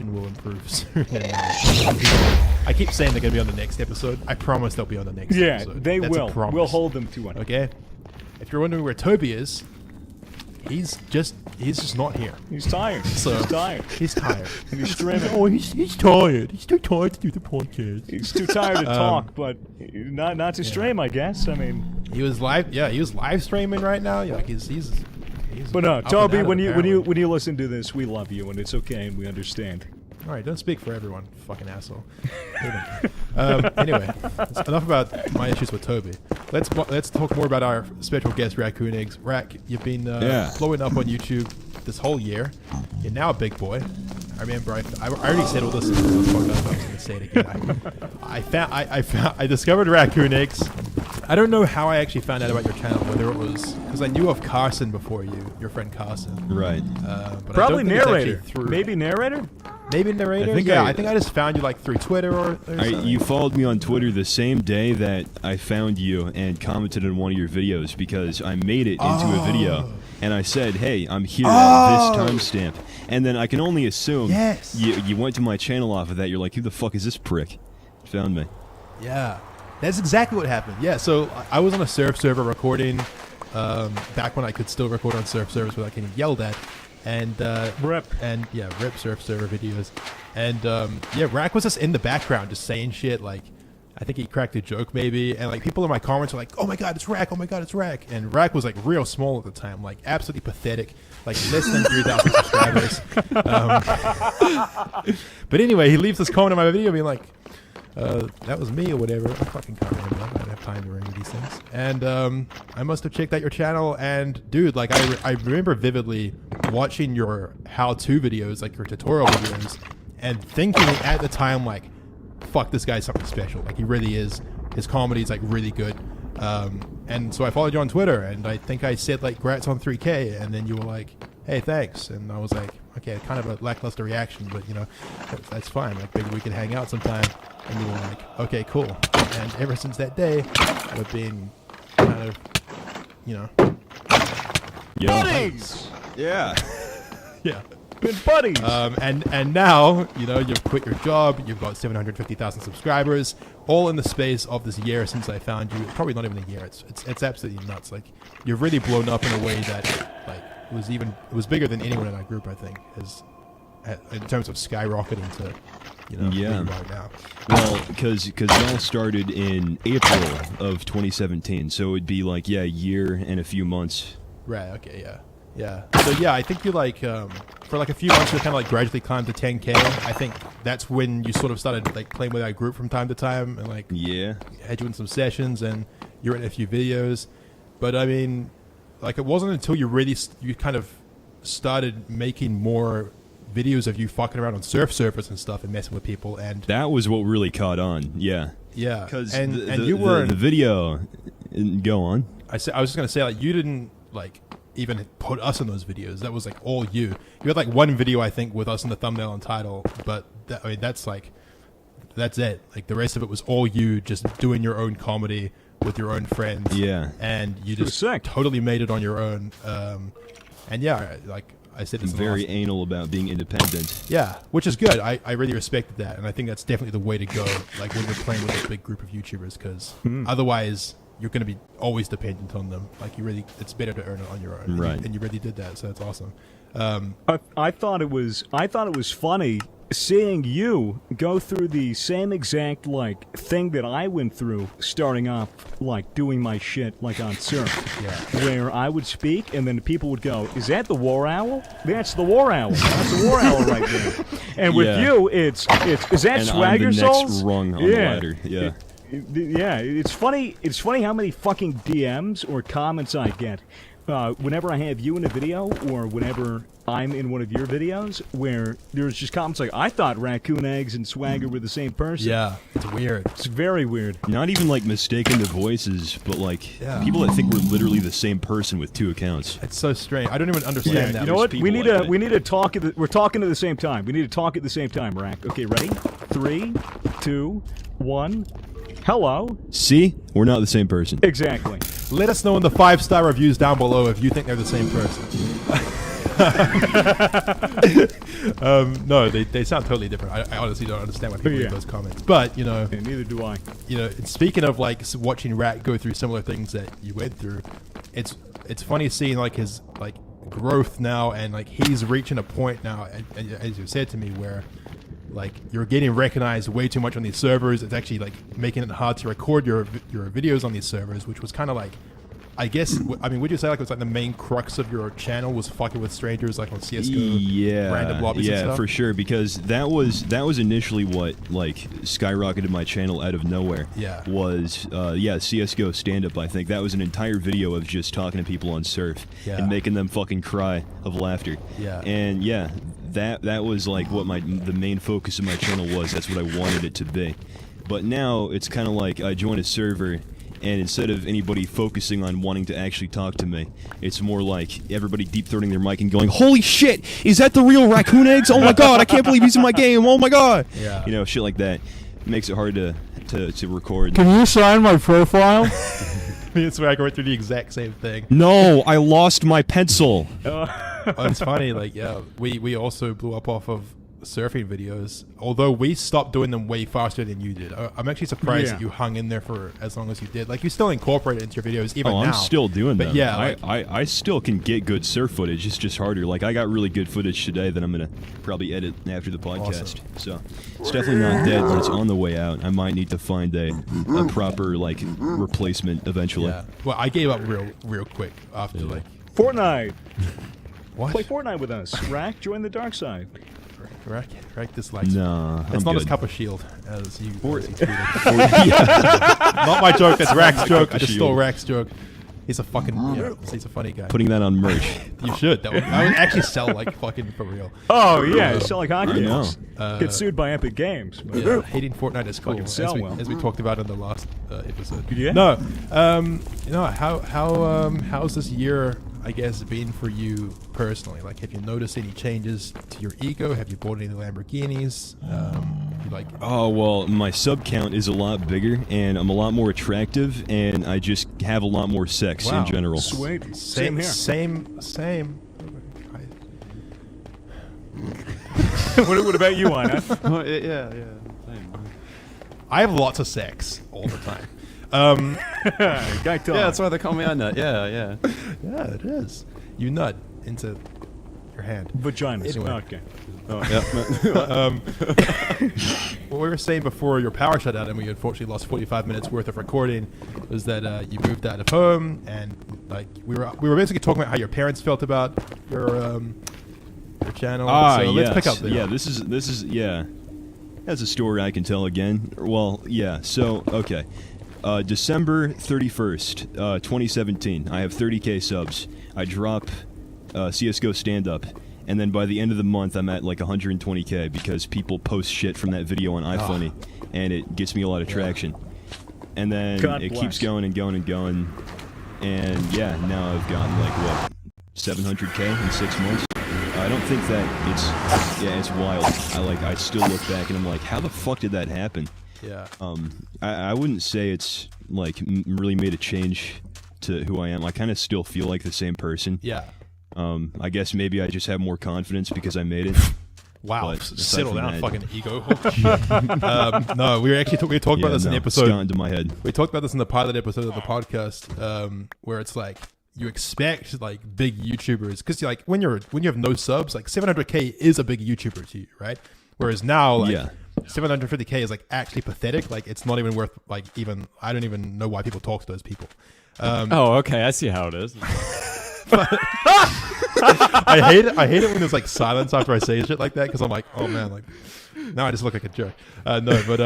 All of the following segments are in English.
will improve soon. I keep saying they're going to be on the next episode. I promise they'll be on the next episode. Yeah, they will. We'll hold them to it. Okay? If you're wondering where Toby is, he's just not here. He's tired. So, he's tired. He's tired. And he's streaming. Oh, he's tired. He's too tired to do the podcast. He's too tired to talk, but not to stream, I guess. I mean, he was live. Yeah, he was live streaming right now. Yeah, like he's but no, Toby, when you apparently. listen to this, we love you and it's okay and we understand. All right, don't speak for everyone, fucking asshole. Anyway, enough about my issues with Toby. Let's talk more about our special guest, Raccoon Eggs. Rack, you've been blowing up on YouTube this whole year. You're now a big boy. I remember I already said all this in the podcast. I was going to say it again. I discovered Raccoon Eggs. I don't know how I actually found out about your channel, whether it was because I knew of Carson before you, your friend Carson. Right. But Probably I don't think narrator. Maybe narrator. Maybe narrator. I think I just found you like through Twitter or something. You followed me on Twitter the same day that I found you and commented on one of your videos because I made it into a video and I said, "Hey, I'm here at this timestamp." And then I can only assume you went to my channel off of that. You're like, "Who the fuck is this prick?" Found me. Yeah, that's exactly what happened. Yeah, so I was on a surf server recording back when I could still record on surf servers without getting yelled at. And rip surf server videos, and Rack was just in the background just saying shit like, I think he cracked a joke maybe, and like people in my comments were like, "Oh my god, it's Rack! Oh my god, it's Rack!" And Rack was like real small at the time, like absolutely pathetic, like less than 3,000 subscribers. But anyway, he leaves this comment on my video being like, that was me or whatever. I fucking can't remember. I don't have time to remember these things. And I must have checked out your channel. And dude, like I remember vividly watching your how-to videos, like your tutorial videos, and thinking at the time like, fuck, this guy's something special. Like he really is. His comedy is like really good. And so I followed you on Twitter, and I think I said like, "Grats on 3K," and then you were like, "Hey, thanks." And I was like, okay, kind of a lackluster reaction, but you know, that's fine. Like maybe we could hang out sometime. And you were like, okay, cool. And ever since that day, we've been kind of, you know, buddies. Yeah. Yeah. Good buddies. And now, you know, you've quit your job. You've got 750,000 subscribers, all in the space of this year since I found you. Probably not even a year. It's absolutely nuts. Like you've really blown up in a way that like it was bigger than anyone in our group. I think in terms of skyrocketing to, you know, where you are now. Well, because it all started in April of 2017, so it'd be like a year and a few months. Right. Okay. Yeah. Yeah. So yeah, I think you like for like a few months you kind of like gradually climbed to 10K. I think that's when you sort of started like playing with our group from time to time, and like had you in some sessions and you were in a few videos. But I mean, like it wasn't until you kind of started making more videos of you fucking around on surf servers and stuff and messing with people, and that was what really caught on. Yeah, because you were the video. Go on. I was just gonna say, like, you didn't like even put us in those videos. That was like all you. You had like one video I think with us in the thumbnail and title, but I mean that's it. Like the rest of it was all you just doing your own comedy with your own friends. Yeah, and you just totally made it on your own. And yeah, like I said, it's very anal about being independent. Yeah, which is good. I really respected that, and I think that's definitely the way to go. Like when you're playing with a big group of YouTubers, because otherwise you're going to be always dependent on them. Like it's better to earn it on your own. Right. And you really did that, so that's awesome. I thought it was funny seeing you go through the same exact like thing that I went through starting off, like doing my shit like on surf, where I would speak and then people would go, "Is that the War Owl? That's the War Owl. That's the War Owl right there." And with you, it's is that and Swagger I'm the Souls? next rung on the ladder. Yeah. It's funny. It's funny how many fucking DMs or comments I get whenever I have you in a video or whenever I'm in one of your videos, where there's just comments like, "I thought Raccoon Eggs and Swagger were the same person." Yeah, it's weird. It's very weird. Not even like mistaking the voices, but like people that think we're literally the same person with two accounts. It's so strange. I don't even understand that. You know what? We need to talk. We're talking at the same time. We need to talk at the same time, Rack. Okay, ready? 3, 2, 1. Hello. See? We're not the same person. Exactly. Let us know in the 5-star reviews down below if you think they're the same person. No, they sound totally different. I honestly don't understand why people leave those comments. But, you know... Yeah, neither do I. You know, speaking of, like, watching Rat go through similar things that you went through, it's funny seeing, like, his, like, growth now, and, like, he's reaching a point now, and as you said to me, where... like, you're getting recognized way too much on these servers. It's actually, like, making it hard to record your videos on these servers, which was kind of like, I guess, I mean, would you say, like, it was, like, the main crux of your channel was fucking with strangers, like, on CSGO, random lobbies and stuff? Yeah, for sure, because that was initially what, like, skyrocketed my channel out of nowhere. Yeah. Was, CSGO stand-up, I think. That was an entire video of just talking to people on Surf and making them fucking cry of laughter. Yeah. And, yeah, that was, like, what the main focus of my channel was. That's what I wanted it to be. But now, it's kind of like I joined a server, and instead of anybody focusing on wanting to actually talk to me, it's more like everybody deep-throating their mic and going, "Holy shit! Is that the real raccoon eggs? Oh my god, I can't believe he's in my game! Oh my god!" Yeah. You know, shit like that. It makes it hard to record. Can you sign my profile? That's where I go through the exact same thing. No, I lost my pencil. It's funny, like, yeah, we also blew up off of surfing videos, although we stopped doing them way faster than you did. I'm actually surprised that you hung in there for as long as you did. Like, you still incorporate it into your videos even now. I'm still doing that. But yeah, I still can get good surf footage. It's just harder. Like, I got really good footage today that I'm gonna probably edit after the podcast. Awesome. So it's definitely not dead, but it's on the way out. I might need to find a proper, like, replacement eventually. Yeah. Well, I gave up real quick after like Fortnite. what? Play Fortnite with us. Rack, join the dark side. Rack dislikes. No, it's I'm not good. his cup of shield, as you tweeted. Not my joke. That's Rack's joke. I just stole Rack's joke. He's a fucking he's a funny guy. Putting that on merch. You should. I would actually sell like fucking for real. Oh yeah, sell like I hotcakes. know. Get sued by Epic Games. But Yeah, hating Fortnite is cool, Fucking sell well. as we talked about in the last episode. Yeah. No, you know, how's this year, I guess, been for you personally? Like, have you noticed any changes to your ego? Have you bought any Lamborghinis? You like? Oh, well, my sub count is a lot bigger, and I'm a lot more attractive, and I just have a lot more sex in general. Sweet. Same here. Same. What about you, Anna? Yeah. Same. I have lots of sex all the time. Guy talk. Yeah, that's why they call me a nut. Yeah. Yeah, it is. You nut into your hand. Vaginas. Anyway. Okay. What we were saying before your power shut down and we unfortunately lost 45 minutes worth of recording was that you moved out of home, and like we were basically talking about how your parents felt about your channel. So let's pick up there. Yeah, this is that's a story I can tell again. Well, yeah. So okay, December 31st, 2017. I have 30K subs. I drop CS:GO stand up. And then by the end of the month, I'm at like 120K because people post shit from that video on iFunny, and it gets me a lot of traction. And then it keeps going and going and going, and yeah, now I've gotten like what, 700K in 6 months. I don't think that it's wild. I still look back and I'm like, how the fuck did that happen? Yeah. I wouldn't say it's like really made a change to who I am. I kind of still feel like the same person. Yeah. I guess maybe I just have more confidence because I made it. Wow, But settle aside down, from fucking ego. No, we talked about this in the episode. It's gone into my head. We talked about this in the pilot episode of the podcast, where it's like you expect like big YouTubers, because like when you have no subs, like 700K is a big YouTuber to you, right? Whereas now, like 750K is like actually pathetic. Like it's not even worth like even. I don't even know why people talk to those people. Oh, okay. I see how it is. I hate it when there's like silence after I say shit like that, because I'm like, oh man, like now I just look like a jerk. No, but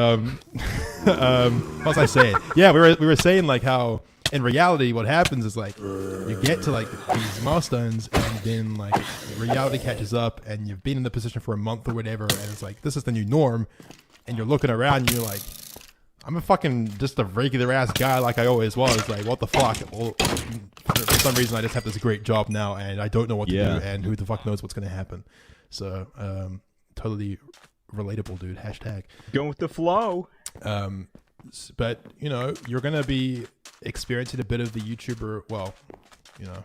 what was I saying? Yeah, we were saying like how in reality what happens is like you get to like these milestones, and then like reality catches up, and you've been in the position for a month or whatever, and it's like this is the new norm, and you're looking around and you're like, I'm a fucking just a regular ass guy like I always was. Like, what the fuck? Well, for some reason, I just have this great job now, and I don't know what to do, and who the fuck knows what's going to happen. So, totally relatable, dude. Hashtag. Going with the flow. But, you know, you're going to be experiencing a bit of the YouTuber, well, you know,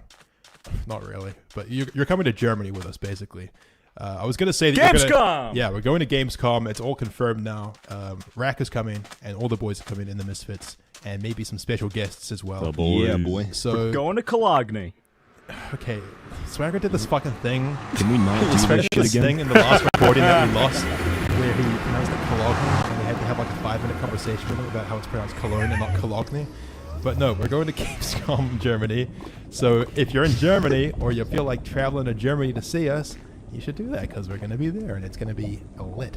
not really, but you're coming to Germany with us, basically. I was gonna say that Gamescom! yeah, we're going to Gamescom. It's all confirmed now. Rack is coming, and all the boys are coming in the Misfits, and maybe some special guests as well. The boys. Yeah, boy. So Going to Cologne. okay, Swagger did this fucking thing. Can we not do Swagger this did shit this again? thing in the last recording that we lost, where he pronounced it Cologne, and we had to have like a 5-minute conversation with him about how it's pronounced Cologne and not Cologne. But no, we're going to Gamescom, Germany. So if you're in Germany or you feel like traveling to Germany to see us, you should do that because we're going to be there and it's going to be lit.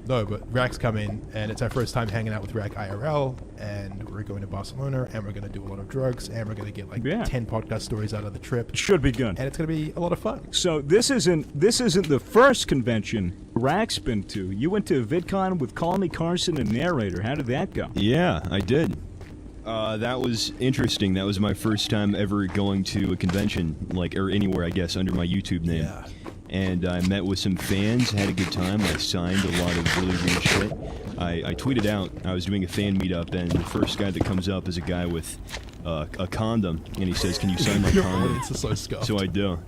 No, but Rack's coming and it's our first time hanging out with Rack IRL, and we're going to Barcelona and we're going to do a lot of drugs and we're going to get like 10 podcast stories out of the trip. Should be good. And it's going to be a lot of fun. So this isn't the first convention Rack's been to. You went to VidCon with Call Me Carson and Narrator. How did that go? Yeah, I did. That was interesting. That was my first time ever going to a convention, like, or anywhere, I guess, under my YouTube name. Yeah. And I met with some fans, had a good time. I signed a lot of really weird shit. I tweeted out, I was doing a fan meetup, and the first guy that comes up is a guy with a condom, and he says, "Can you sign my condom?" It's so scuffed. So I do.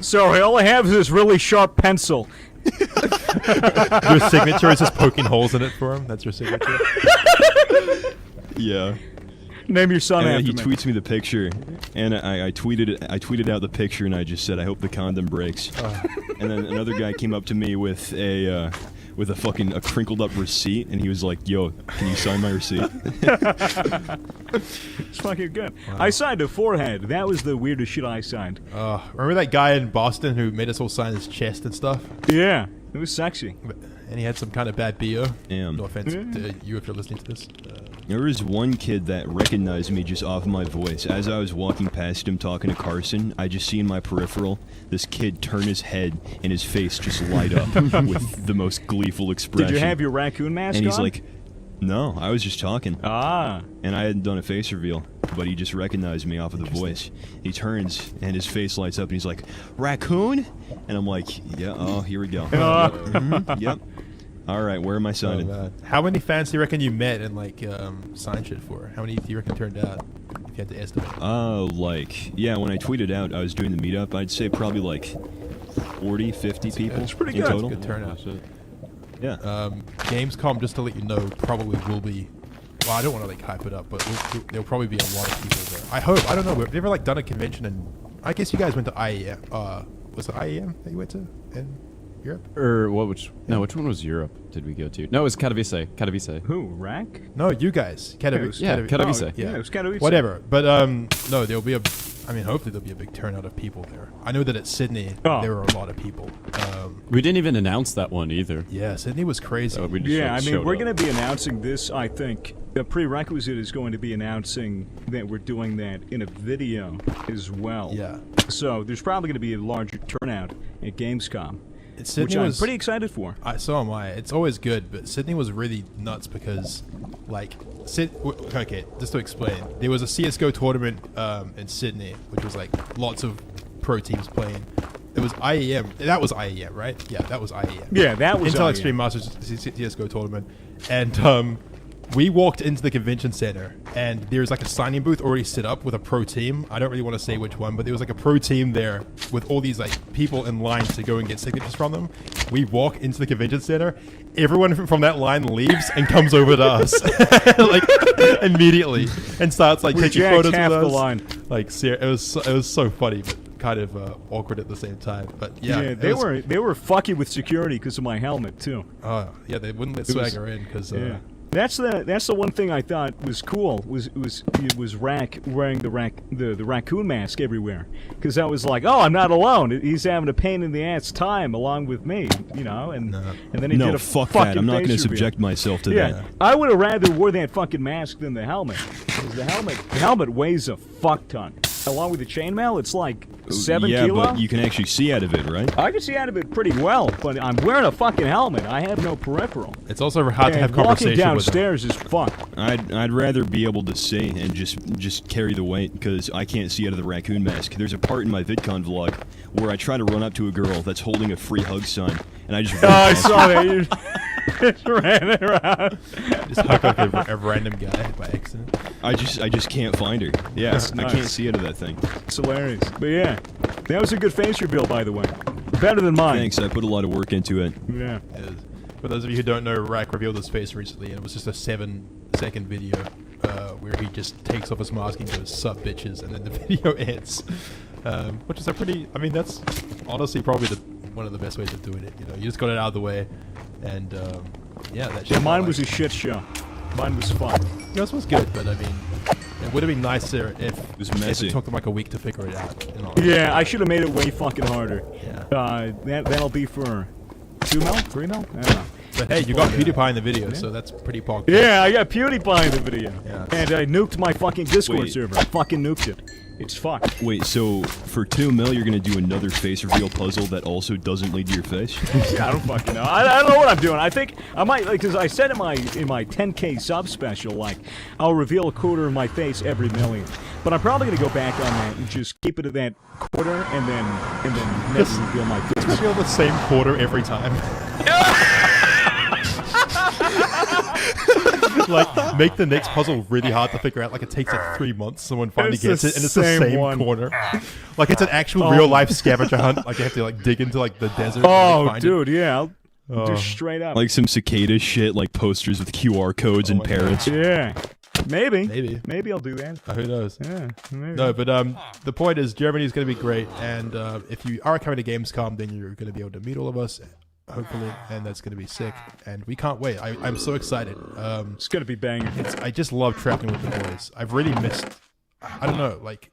Sorry, all I have is this really sharp pencil. Your signature is just poking holes in it for him. That's your signature. Yeah. Name your son And then after he me. tweets me the picture, and I tweeted out the picture, and I just said, "I hope the condom breaks." And then another guy came up to me with a fucking crinkled up receipt, and he was like, "Yo, can you sign my receipt?" It's fucking good. I signed a forehead. That was the weirdest shit I signed. Remember that guy in Boston who made us all sign his chest and stuff? Yeah, it was sexy. And he had some kind of bad BO. Damn. No offense to you if you're listening to this. There was one kid that recognized me just off my voice. As I was walking past him talking to Carson, I just see in my peripheral this kid turn his head and his face just light up with the most gleeful expression. Did you have your raccoon mask And he's on? like, "No, I was just talking." Ah. And I hadn't done a face reveal, but he just recognized me off of the voice. He turns and his face lights up and he's like, "Raccoon?" And I'm like, "Yeah, oh, here we go." Yep. All right, where am I signing? How many fans do you reckon you met and like signed shit for? How many do you reckon turned out? If you had to estimate. When I tweeted out I was doing the meetup, I'd say probably like 40, 50 people That's pretty in good. total. Good turnout. Yeah. Gamescom, just to let you know, probably will be. Well, I don't want to like hype it up, but there'll probably be a lot of people there. I hope. I don't know. Have you ever like done a convention? And I guess you guys went to IEM. Was it IEM that you went to in Europe? Or what? Which one was Europe? Did we go to? No, it was Katowice. Katowice. Who? Rack? No, you guys. Katowice. Yeah, Katowice. Oh, yeah, it was Katowice. Whatever. But no, there'll be hopefully there'll be a big turnout of people there. I know that at Sydney there were a lot of people. We didn't even announce that one either. Yeah, Sydney was crazy. We just Yeah, I mean, showed we're up. going to be announcing this, I think. The prerequisite is going to be announcing that we're doing that in a video as well. Yeah. So there's probably going to be a larger turnout at Gamescom, Sydney which I'm was pretty excited for. So am I. It's always good, but Sydney was really nuts because, like, okay, just to explain, there was a CS:GO tournament in Sydney, which was like lots of pro teams playing. It was IEM. That was IEM, right? Yeah, that was IEM. Yeah, that was Intel IEM. Extreme Masters CS:GO tournament, and we walked into the convention center, and there's like a signing booth already set up with a pro team. I don't really want to say which one, but there was like a pro team there with all these like people in line to go and get signatures from them. We walk into the convention center, everyone from that line leaves and comes over to us like immediately and starts like taking jacked photos half with the us. line. Like it was so funny, but kind of awkward at the same time. But yeah, they were fucking with security because of my helmet too. Yeah, they wouldn't let Swagger in because. Yeah. That's the one thing I thought was cool was Rack wearing the raccoon mask everywhere, because I was like, oh, I'm not alone. He's having a pain in the ass time along with me, you know, and then he did a fuck fucking that. I'm not face going to reveal. subject myself to Yeah, that. I would have rather wore that fucking mask than the helmet, because the helmet weighs a fuck ton. Along with the chainmail, it's like 7 Yeah, kilo. but you can actually see out of it, right? I can see out of it pretty well, but I'm wearing a fucking helmet. I have no peripheral. It's also hard to have Walking conversation with them. downstairs is fun. I'd rather be able to see and just carry the weight, because I can't see out of the raccoon mask. There's a part in my VidCon vlog where I try to run up to a girl that's holding a free hug sign, and I just Oh, I saw that. You just ran around. Just hug like a random guy by accident. I just can't find her. Yeah, That's I nice. can't see into that thing. It's hilarious. But yeah, that was a good face reveal, by the way. Better than mine. Thanks, I put a lot of work into it. Yeah. For those of you who don't know, Rack revealed his face recently, and it was just a 7-second video where he just takes off his mask and goes, "Sup, bitches," and then the video ends. Which is a pretty... I mean, that's honestly probably one of the best ways of doing it. You know, you just got it out of the way, and yeah, that shit. Yeah, mine was a shit show. Mine was fun. Yours was good, but I mean, it would have been nicer if was if messy. it took them like a week to figure it out. You know? Yeah, I should have made it way fucking harder. Yeah. That'll be for 2 mil, 3 mil. I don't know. But hey, you got PewDiePie in the video, so that's pretty popular. Yeah, I got PewDiePie in the video, Yeah. and I nuked my fucking Discord Wait. server. I fucking nuked it. It's fucked. Wait, so for 2 mil, you're gonna do another face reveal puzzle that also doesn't lead to your face? Yeah, I don't fucking know. I don't know what I'm doing. I think I might, like, because I said in my 10K sub special, like, I'll reveal a quarter of my face every million. But I'm probably gonna go back on that and just keep it at that quarter, and then never reveal my face. Feel the same quarter every time. Like, make the next puzzle really hard to figure out. Like, it takes like 3 months. Someone finally It's gets the it, and it's the same same one. corner. Like, it's an actual real life scavenger hunt. Like, you have to like dig into like the desert. to, Oh, like, find dude, yeah, I'll do straight up. Like some cicada shit, like posters with QR codes and my God. parrots. Yeah, maybe Maybe. I'll do that. Who knows? Yeah, maybe. No, but the point is, Germany is going to be great, and if you are coming to Gamescom, then you're going to be able to meet all of us, hopefully, and that's going to be sick. And we can't wait. I'm so excited. It's gonna be banging. I just love traveling with the boys. I've really missed. I don't know. Like,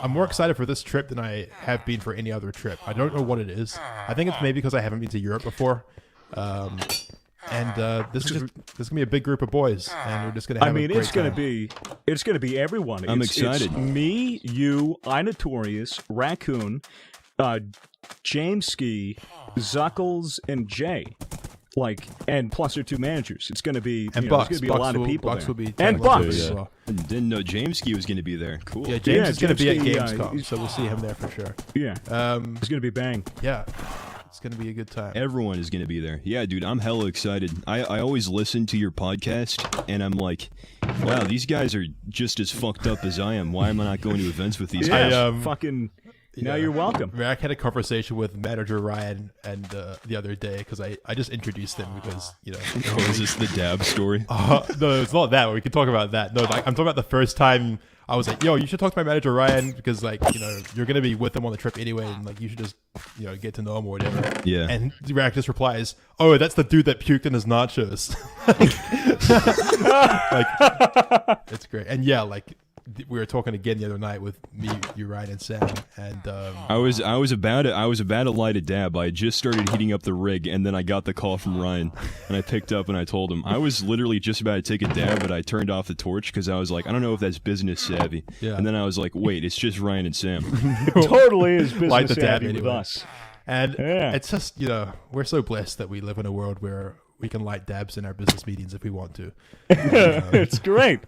I'm more excited for this trip than I have been for any other trip. I don't know what it is. I think it's maybe because I haven't been to Europe before. And this is gonna be a big group of boys, and we're just gonna have. I mean, a great it's gonna be everyone. I'm It's excited. me, you, iNotorious, Raccoon, James Ski, Zuckles, and Jay. Like, and plus our 2 managers. It's gonna be, And you know, Bucks. there's gonna be Bucks a lot of will- people Bucks there. will be And tagging Bucks. along Yeah. as well. Didn't know Jameski was gonna be there. Cool. Yeah, James is gonna be at James, Gamescom, so we'll see him there for sure. Yeah, it's gonna be bang. Yeah, it's gonna be a good time. Everyone is going to be there. Yeah, dude, I'm hella excited. I always listen to your podcast, and I'm like, wow, these guys are just as fucked up as I am. Why am I not going to events with these guys? Yeah, fucking. Now you're welcome. Rack had a conversation with manager Ryan and the other day because I just introduced him because Oh, is this the dab story? no, it's not that. We can talk about that. No, like, I'm talking about the first time I was like, yo, you should talk to my manager Ryan because like you're gonna be with him on the trip anyway, and like you should just get to know him or whatever. Yeah. And Rack just replies, "Oh, that's the dude that puked in his nachos." like, it's great. And yeah, like we were talking again the other night with me, you, Ryan, and Sam, and I was about to light a dab. I had just started heating up the rig, and then I got the call from Ryan, and I picked up and I told him I was literally just about to take a dab, but I turned off the torch because I was like, I don't know if that's business savvy. Yeah. And then I was like, wait, it's just Ryan and Sam. Totally is business Light the dab savvy with anyway. us. And Yeah. it's just, we're so blessed that we live in a world where we can light dabs in our business meetings if we want to. It's great.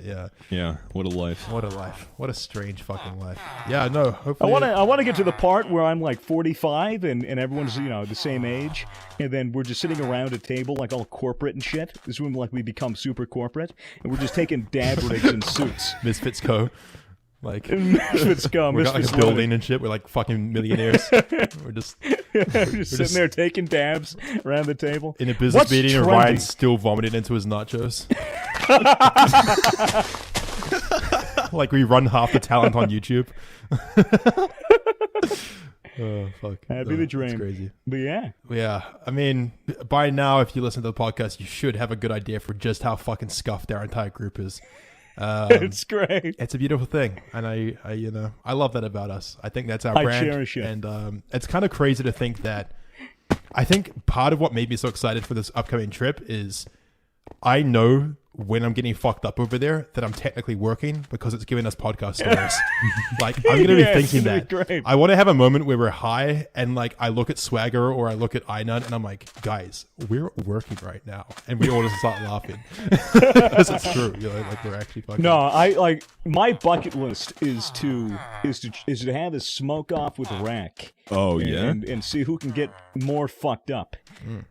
Yeah. Yeah, what a life. What a life. What a strange fucking life. Yeah, no, hopefully. I want to get to the part where I'm like 45 and everyone's the same age, and then we're just sitting around a table like all corporate and shit. This is when like we become super corporate, and we're just taking dab rigs in suits. Misfits Co. Like, Misfits come. we got like Misfits a building and shit. We're like fucking millionaires. We're just just sitting there taking dabs around the table. in a business What's meeting and trending? Ryan's still vomiting into his nachos. Like we run half the talent on YouTube. Oh, fuck. That'd be the It's dream. crazy. But yeah. Yeah, I mean, by now, if you listen to the podcast, you should have a good idea for just how fucking scuffed our entire group is. It's great. It's a beautiful thing, and I love that about us. I think that's our I brand, cherish it. and it's kind of crazy to think that. I think part of what made me so excited for this upcoming trip is I know when I'm getting fucked up over there that I'm technically working because it's giving us podcast stories. Like, I'm going to be Yeah, it's thinking gonna that. be great. I want to have a moment where we're high and like I look at Swagger or I look at Einut and I'm like, guys, we're working right now. And we all just start laughing. Because it's true. Like we're actually fucking. No, I like my bucket list is to have a smoke off with Rack. Oh, yeah? and see who can get more fucked up.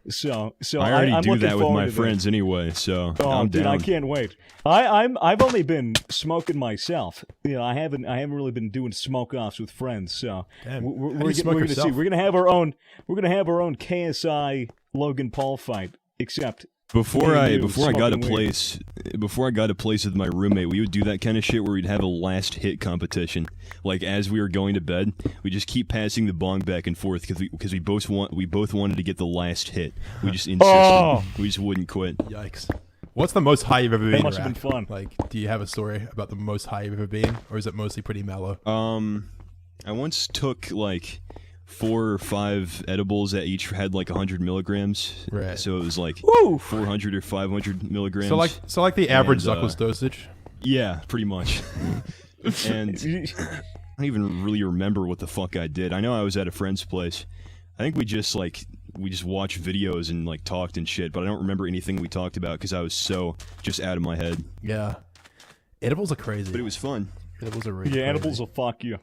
So I already I'm do looking that with forward my to friends anyway, so Oh, I'm dude, down. Yeah, I can't wait. I've only been smoking myself. You know, I haven't really been doing smoke offs with friends. So Damn. we're How do you smoke gonna see. yourself? We're gonna have our own KSI Logan Paul fight. Except Before me and I you before I got a smoking weed. place with my roommate, we would do that kind of shit where we'd have a last hit competition. Like as we were going to bed, we just keep passing the bong back and forth because we both wanted to get the last hit. We just insisted. Oh. We just wouldn't quit. Yikes. What's the most high you've ever been? must have been Rack? fun. Like, do you have a story about the most high you've ever been, or is it mostly pretty mellow? I once took like 4 or 5 edibles that each had like 100 milligrams. Right. So it was like Woo! 400 or 500 milligrams. So like the average And, Zuckless dosage. Yeah, pretty much. And I don't even really remember what the fuck I did. I know I was at a friend's place. I think we just watched videos and like talked and shit, but I don't remember anything we talked about because I was so just out of my head. Yeah. Edibles are crazy. But it was fun. Edibles are really Yeah, crazy. edibles will fuck you.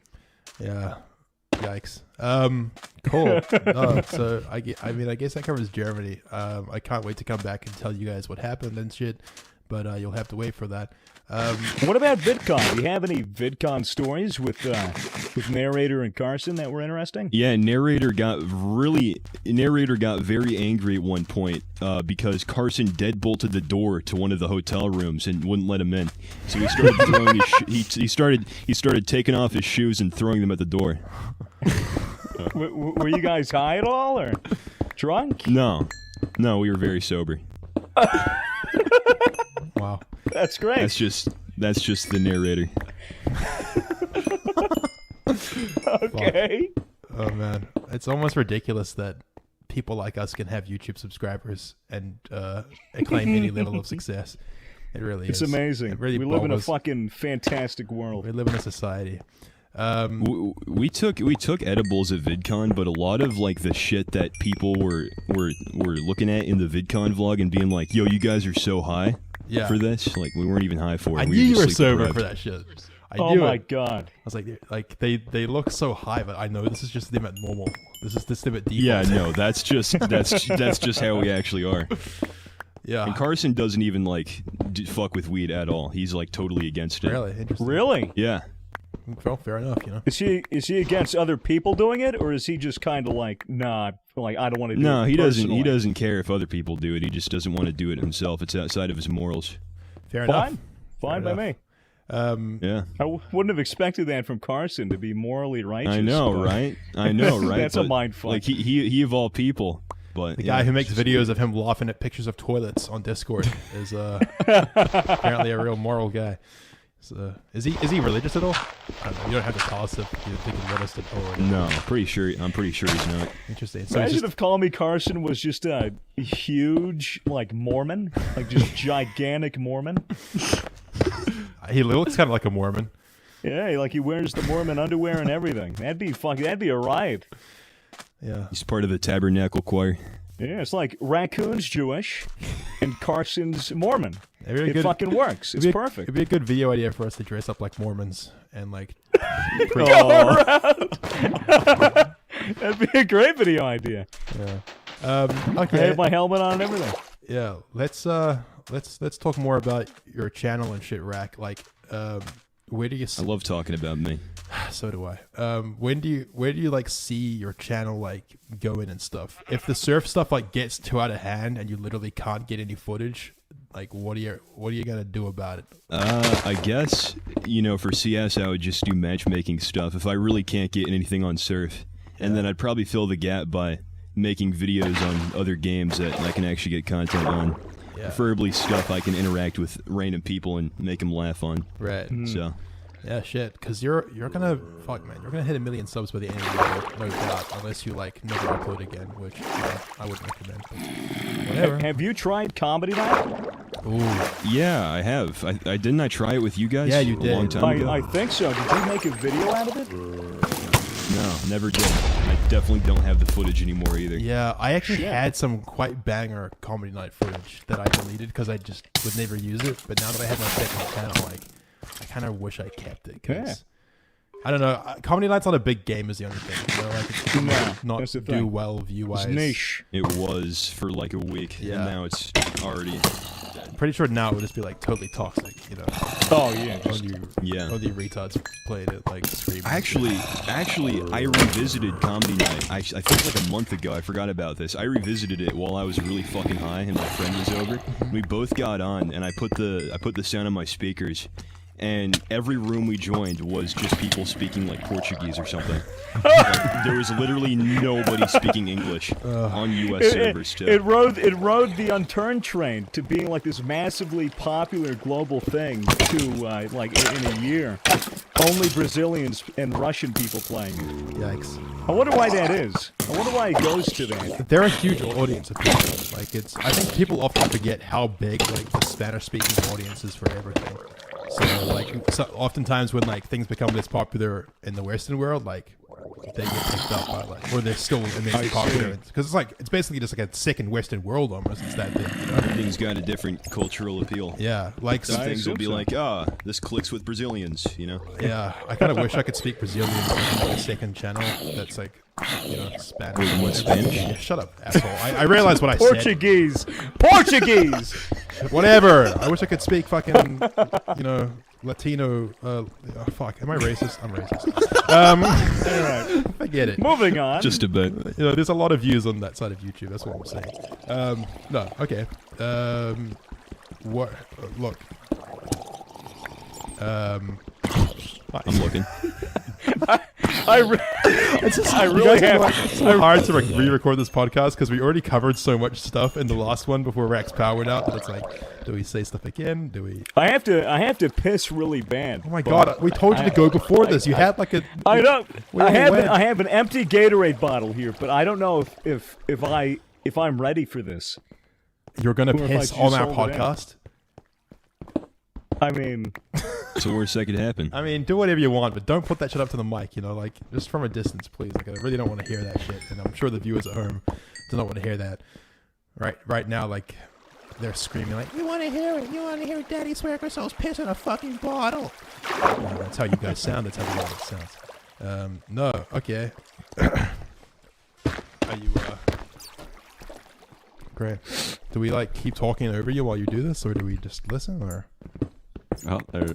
Yeah. Yikes. Cool. No, so I guess that covers Germany. I can't wait to come back and tell you guys what happened and shit, but you'll have to wait for that. What about VidCon? Do you have any VidCon stories with narrator and Carson that were interesting? Yeah, narrator got very angry at one point because Carson deadbolted the door to one of the hotel rooms and wouldn't let him in. So he started throwing he started taking off his shoes and throwing them at the door. Were you guys high at all or drunk? No, we were very sober. Wow. That's great. That's just the narrator. Okay. Oh man, it's almost ridiculous that people like us can have YouTube subscribers and claim any level of success. It really It's is. amazing. It really We live in a boggles. fucking fantastic world. We live in a society. We took edibles at VidCon, but a lot of like the shit that people were looking at in the VidCon vlog and being like, "Yo, you guys are so high Yeah. for this." Like we weren't even high for it. I We knew you just were sleep sober deprived. for that shit. I Oh knew my it. god. I was like they look so high, but I know this is just them at normal. This is them at default. Yeah, no, that's just how we actually are. Yeah. And Carson doesn't even like fuck with weed at all. He's like totally against it. Really interesting. Really? Yeah. Well, fair enough. You know. Is he against other people doing it, or is he just kind of like, nah, like I don't want to do No, it he doesn't. personally? He doesn't care if other people do it. He just doesn't want to do it himself. It's outside of his morals. Fair enough. Fine by me. Yeah. I wouldn't have expected that from Carson to be morally righteous. I know, but- right? I know, right? That's a But, mind fuck. Like he of all people, but The guy who makes videos of him laughing at pictures of toilets on Discord is apparently a real moral guy. So, is he religious at all? I don't know. You don't have to tell us if you think he's religious at all. No, I'm pretty sure he's not. Interesting. So he's Imagine just, if Call Me Carson was just a huge, like, Mormon. Like, just gigantic Mormon. he looks kind of like a Mormon. Yeah, like he wears the Mormon underwear and everything. That'd be a riot. Yeah. He's part of the Tabernacle Choir. Yeah, it's like Raccoon's Jewish and Carson's Mormon. Very It good. fucking works. It's It'd perfect. be a good video idea for us to dress up like Mormons and like. That'd be a great video idea. Yeah. I Okay. have my helmet on and everything. Yeah. Let's talk more about your channel and shit, Rack. Like, where do you? I love talking about me. So do I. Where do you like see your channel like going and stuff? If the surf stuff like gets too out of hand and you literally can't get any footage, like what are you gonna do about it? I guess for CS I would just do matchmaking stuff if I really can't get anything on Surf, and then I'd probably fill the gap by making videos on other games that I can actually get content on. Yeah. Preferably stuff I can interact with random people and make them laugh on. Right. So. Yeah, shit. Because you're gonna you're gonna hit 1 million subs by the end of the year, no doubt. Unless you like never upload again, which I wouldn't recommend. But whatever. Have you tried Comedy Night? Ooh. Yeah, I have. I didn't I try it with you guys? Yeah, you a did. long time ago. I think so. Did you make a video out of it? No, never did. I definitely don't have the footage anymore either. Yeah, I actually Shit. had some quite banger Comedy Night footage that I deleted because I just would never use it. But now that I have my second channel, like, I kind of wish I kept it. 'Cause Yeah. I don't know. Comedy Night's not a big game is the only thing. Like, it No, not that's the do thing. well view-wise. It's niche. It was for like a week, Yeah. and now it's already pretty sure now it would just be like totally toxic, you know. Oh yeah. Only retards played it like screaming. Actually, I revisited Comedy Night. I think like a month ago. I forgot about this. I revisited it while I was really fucking high and my friend was over. We both got on, and I put the sound on my speakers, and every room we joined was just people speaking like Portuguese or something. Like, there was literally nobody speaking English on U.S. servers too. It rode the Unturned train to being like this massively popular global thing to like in a year. Only Brazilians and Russian people playing. Yikes. I wonder why that is. I wonder why it goes to that. They're a huge audience of people. Like I think people often forget how big like the Spanish-speaking audience is for everything. So oftentimes when like things become this popular in the Western world, like they get picked up by like, or they're still immensely popular because it's basically just like a second Western world almost. It's that big. You know? Everything's got a different cultural appeal. Yeah, like some things will be like, this clicks with Brazilians, you know. Yeah, I kind of wish I could speak Brazilian on a second channel that's like, you know, Spanish. What, Spanish? Yeah, shut up, asshole. I realized what I Portuguese. said. Portuguese! Whatever. I wish I could speak fucking, you know, Latino. Fuck. Am I racist? I'm racist. Alright. Forget it. Moving on. Just a bit. You know, there's a lot of views on that side of YouTube. That's what I'm saying. No. Okay. What? Look. I'm looking. It's so hard to re-record this podcast because we already covered so much stuff in the last one before Rack's power went out. That it's like, do we say stuff again? Do we? I have to piss really bad. Oh my god! We told you to go before this. You had like a. I know. I went. have an empty Gatorade bottle here, but I don't know if I'm ready for this. You're gonna piss on our podcast. I mean, So where's that could happen? I mean, do whatever you want, but don't put that shit up to the mic. You know, like just from a distance, please. Like, I really don't want to hear that shit, and I'm sure the viewers at home do not want to hear that. Right now, like they're screaming, like, "You want to hear it? You want to hear Daddy Swaggersoul's piss in a fucking bottle?" No, that's how you guys sound. That's how you guys sound. No, okay. Are you great? Do we like keep talking over you while you do this, or do we just listen, or? Oh, there.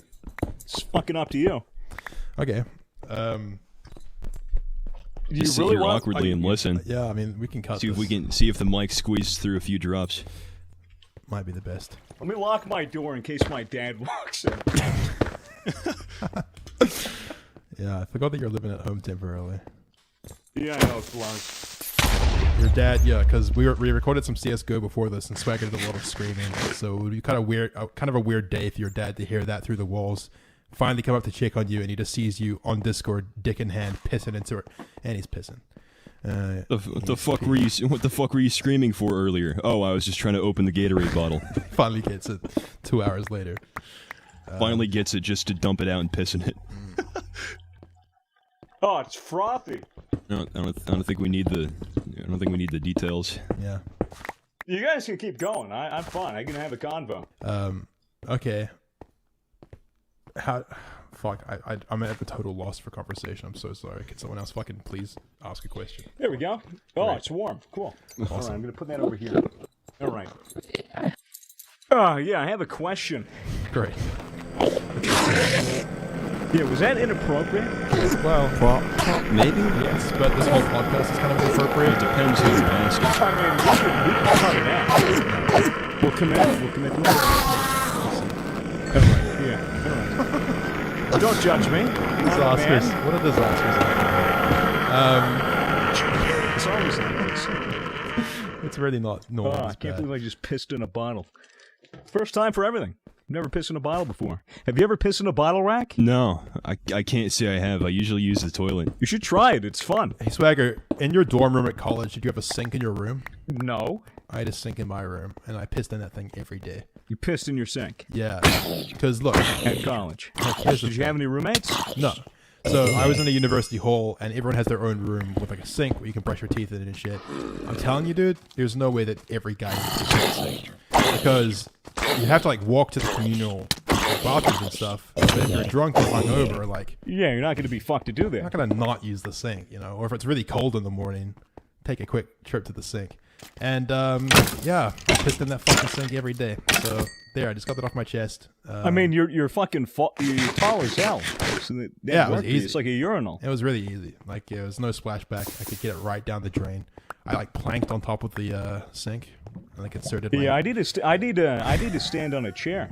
it's fucking up to you. Okay. You Just sit really here want? awkwardly and listen. Yeah, I mean, we can cut. See if this. we can see if the mic squeezes through a few drops. Might be the best. Let me lock my door in case my dad walks in. Yeah, I forgot that you're living at home temporarily. Yeah, I know it's long. Your dad, yeah, because we recorded some CS:GO before this, and Swagger did a lot of screaming. So it would be kind of a weird day for your dad to hear that through the walls. Finally, come up to check on you, and he just sees you on Discord, dick in hand, pissing into it, and he's pissing. What the fuck were you screaming for earlier? Oh, I was just trying to open the Gatorade bottle. Finally gets it 2 hours later. Finally gets it just to dump it out and piss in it. Oh, it's frothy. No, I don't think we need the details. Yeah. You guys can keep going. I'm fine. I can have a convo. Okay. Fuck, I'm at a total loss for conversation. I'm so sorry. Can someone else fucking please ask a question? There we go. Oh, Right. It's warm. Cool. Awesome. All right, I'm going to put that over here. All right. Yeah, I have a question. Great. Yeah, was that inappropriate? Well, Maybe. yes, but this whole podcast is kind of inappropriate. Depends who you ask. I mean, we can cut it out. We'll commit to it. All right, yeah. All right. Don't judge me. Disasters. Man. What a disaster. It's always like this. It's really not normal. Oh, I can't believe I just pissed in a bottle. First time for everything. Never pissed in a bottle before. Have you ever pissed in a bottle rack? No, I can't say I have. I usually use the toilet. You should try it. It's fun. Hey, Swagger, in your dorm room at college, did you have a sink in your room? No. I had a sink in my room, and I pissed in that thing every day. You pissed in your sink Yeah, because look, at college. here's the Did you have any roommates? no. So I was in a university hall, and everyone has their own room with like a sink where you can brush your teeth in and shit. I'm telling you, dude, there's no way that every guy needs a sink because you have to like walk to the communal bathrooms and stuff. But if you're drunk and hungover, like Yeah, you're not going to be fucked to do you're not that. gonna not use the sink, you know. Or if it's really cold in the morning, take a quick trip to the sink. And yeah, I pissed in that fucking sink every day. So there, I just got that off my chest. I mean, you're fucking you're tall as hell. So yeah, it was easy. It's like a urinal. It was really easy. Like there was no splashback. I could get it right down the drain. I like planked on top of the sink. And like inserted. Yeah, I need to stand on a chair.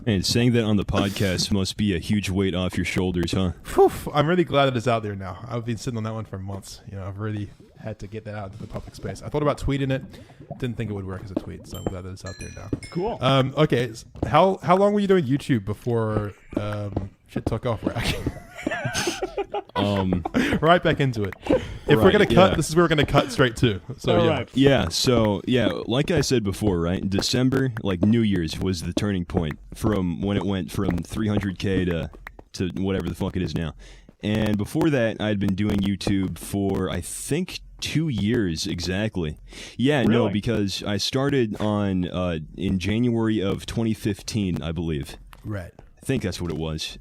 And saying that on the podcast must be a huge weight off your shoulders, huh? Whew, I'm really glad that it's out there now. I've been sitting on that one for months. You know, I've really had to get that out into the public space. I thought about tweeting it, didn't think it would work as a tweet, so I'm glad that it's out there now. Cool. Okay, how long were you doing YouTube before shit took off, Rack? Right back into it. If we're gonna cut, this is where we're gonna cut straight to. So yeah. Right. Yeah, so yeah, like I said before, right? December, like New Year's, was the turning point from when it went from 300K to whatever the fuck it is now. And before that, I'd been doing YouTube for I think 2 years exactly. Yeah, Really? no, because I started on in January of 2015, I believe. Right. I think that's what it was.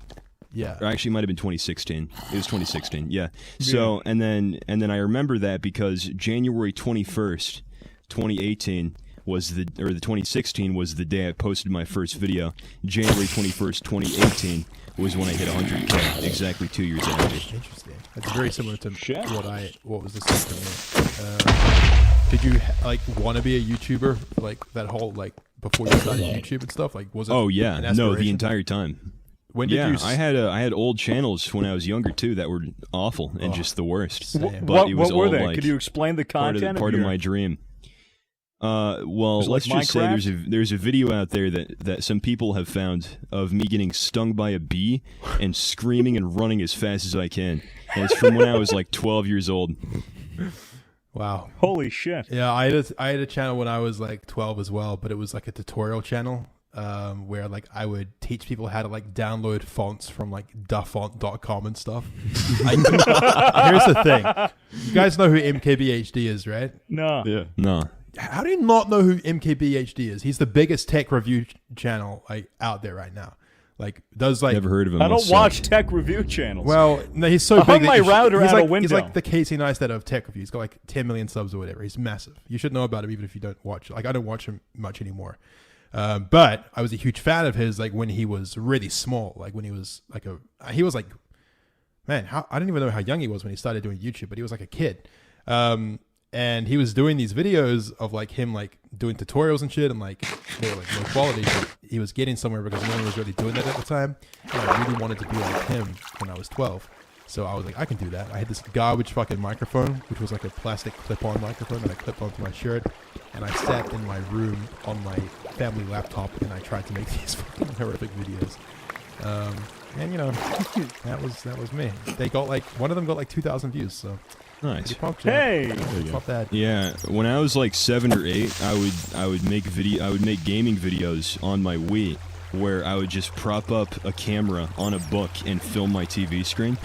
Yeah. Or actually, it might have been 2016. It was 2016. Yeah. So and then I remember that because January 21st, 2018 was the 2016 was the day I posted my first video. January 21st, 2018 was when I hit 100K. Exactly 2 years after. Interesting. That's very similar to Shit. what was the same for me. Did you like want to be a YouTuber like that whole like before you started YouTube and stuff? Like was it? Oh yeah. an No, aspiration? the entire time. When did Yeah, you? I had old channels when I was younger too that were awful and just the worst. Same. But it was what were all they? like Could you explain the part content? of your... my dream. Well, Was it let's like just say Minecraft? there's a video out there that some people have found of me getting stung by a bee and screaming and running as fast as I can. And it's from when I was like 12 years old. Wow. Holy shit! Yeah, I had a channel when I was like 12 as well, but it was like a tutorial channel where like I would teach people how to like download fonts from like dafont.com and stuff. Here's the thing. You guys know who MKBHD is, right? No. Yeah. No. How do you not know who MKBHD is? He's the biggest tech review channel like out there right now. Like does like Never heard of him. I don't myself. watch tech review channels. Well, no, he's so I big. hung that my you should- router he's out a like, He's window. like the Casey Neistat of tech review. He's got like 10 million subs or whatever. He's massive. You should know about him even if you don't watch. Like I don't watch him much anymore. But I was a huge fan of his like when he was really small. Like when he was like he was like, man, I didn't even know how young he was when he started doing YouTube, but he was like a kid. And he was doing these videos of like him like doing tutorials and shit and like they were like low quality, but he was getting somewhere because no one was really doing that at the time. And I really wanted to be like him when I was 12. So I was like, I can do that. I had this garbage fucking microphone, which was like a plastic clip-on microphone that I clipped onto my shirt. And I sat in my room on my family laptop and I tried to make these fucking horrific videos. And you know, that was me. They got like, one of them got like 2,000 views, so. Nice. Hey! It's not bad. Yeah, when I was like 7 or 8, I would make gaming videos on my Wii where I would just prop up a camera on a book and film my TV screen.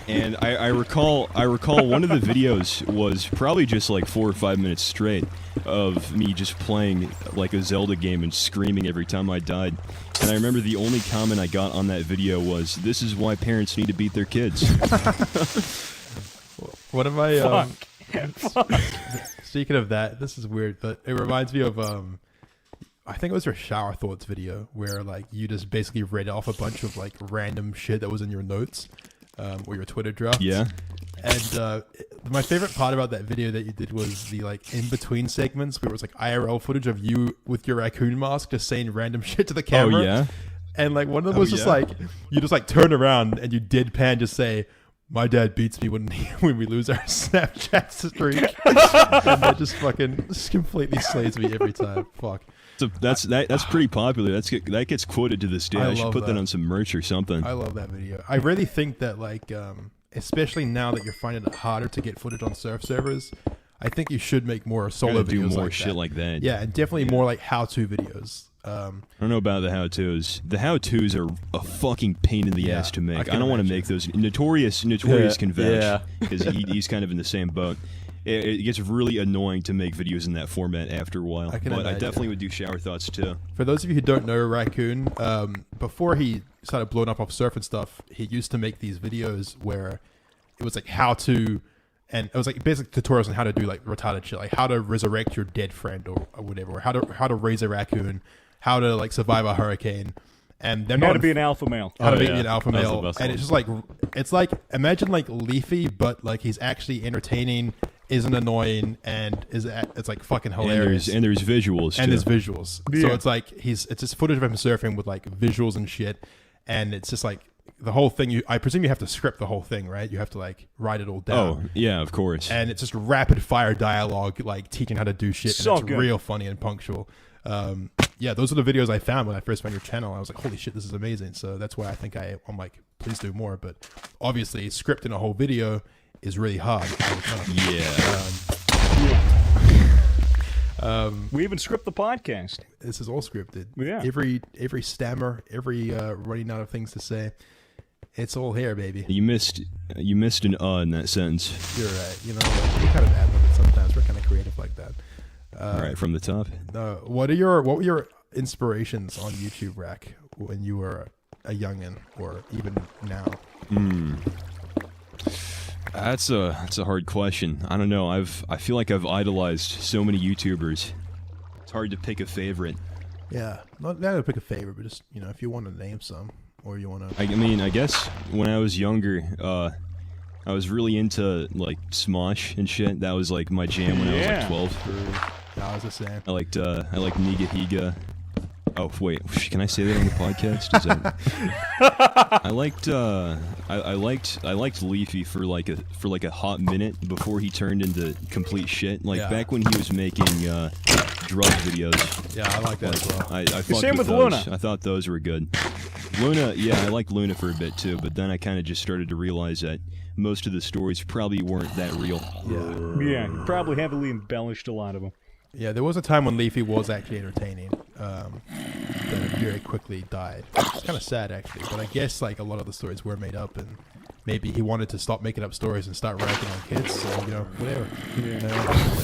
And I recall one of the videos was probably just like 4 or 5 minutes straight of me just playing like a Zelda game and screaming every time I died. And I remember the only comment I got on that video was, "This is why parents need to beat their kids." One of my Fuck. speaking of that, this is weird, but it reminds me of I think it was your shower thoughts video where like you just basically read off a bunch of like random shit that was in your notes or your Twitter draft. Yeah. And my favorite part about that video that you did was the like in between segments where it was like IRL footage of you with your raccoon mask just saying random shit to the camera. Oh yeah. And like one of them was just like you just like turn around and you deadpan just say, "My dad beats me when we lose our Snapchat streak," and that just completely slays me every time. Fuck. So that's pretty popular. That gets quoted to this day. I should love put that that. on some merch or something. I love that video. I really think that like especially now that you're finding it harder to get footage on surf servers, I think you should make more solo Gotta videos do more like shit that. like that. Yeah, and definitely more like how-to videos. I don't know about the how-tos. The how-tos are a fucking pain in the Yeah, ass to make. I I, can don't want to imagine. make those. Notorious can vouch Yeah. because he's kind of in the same boat. It gets really annoying to make videos in that format after a while. I can but I imagine. definitely would do shower thoughts too. For those of you who don't know Raccoon, before he started blowing up off surf and stuff, he used to make these videos where it was like how to and it was like basic tutorials on how to do like retarded shit, like how to resurrect your dead friend or whatever, or how to raise a raccoon, how to like survive a hurricane, and they're How not to be an alpha male. how to be yeah. an alpha That was the male, best and one. it's just like it's like imagine like Leafy, but like he's actually entertaining, isn't annoying, and it's like fucking hilarious. And there's visuals And too. there's visuals. So Yeah. it's like it's just footage of him surfing with like visuals and shit, and it's just like the whole thing. I presume you have to script the whole thing, right? You have to like write it all down. Oh yeah, of course. And it's just rapid fire dialogue, like teaching how to do shit. So and it's good. real funny and punctual. Yeah, those are the videos I found when I first found your channel. I was like, holy shit, this is amazing. So that's why I think I'm like, please do more. But obviously, scripting a whole video is really hard. Yeah. We even script the podcast. This is all scripted. Yeah. Every stammer, every running out of things to say, it's all here, baby. You missed an in that sentence. You're right. You know, we kind of ad lib it sometimes. We're kind of creative like that. All right, from the top. What were your inspirations on YouTube, Rack, when you were a youngin, or even now? That's a hard question. I don't know. I feel like I've idolized so many YouTubers. It's hard to pick a favorite. Yeah, not to pick a favorite, but just if you want to name some, or you want to. I mean, I guess when I was younger, I was really into like Smosh and shit. That was like my jam when I was like 12. I was the same. I liked Niga Higa. Oh wait, can I say that on the podcast? Is that... I liked Leafy for like a hot minute before he turned into complete shit. Like back when he was making drug videos. Yeah, I like that as well. I fucked Same with those. Luna. I thought those were good. Luna, yeah, I liked Luna for a bit too, but then I kind of just started to realize that most of the stories probably weren't that real. Yeah. Yeah, probably heavily embellished a lot of them. Yeah, there was a time when Leafy was actually entertaining, but it very quickly died. It's kind of sad, actually. But I guess like a lot of the stories were made up, and maybe he wanted to stop making up stories and start writing on kids. So whatever.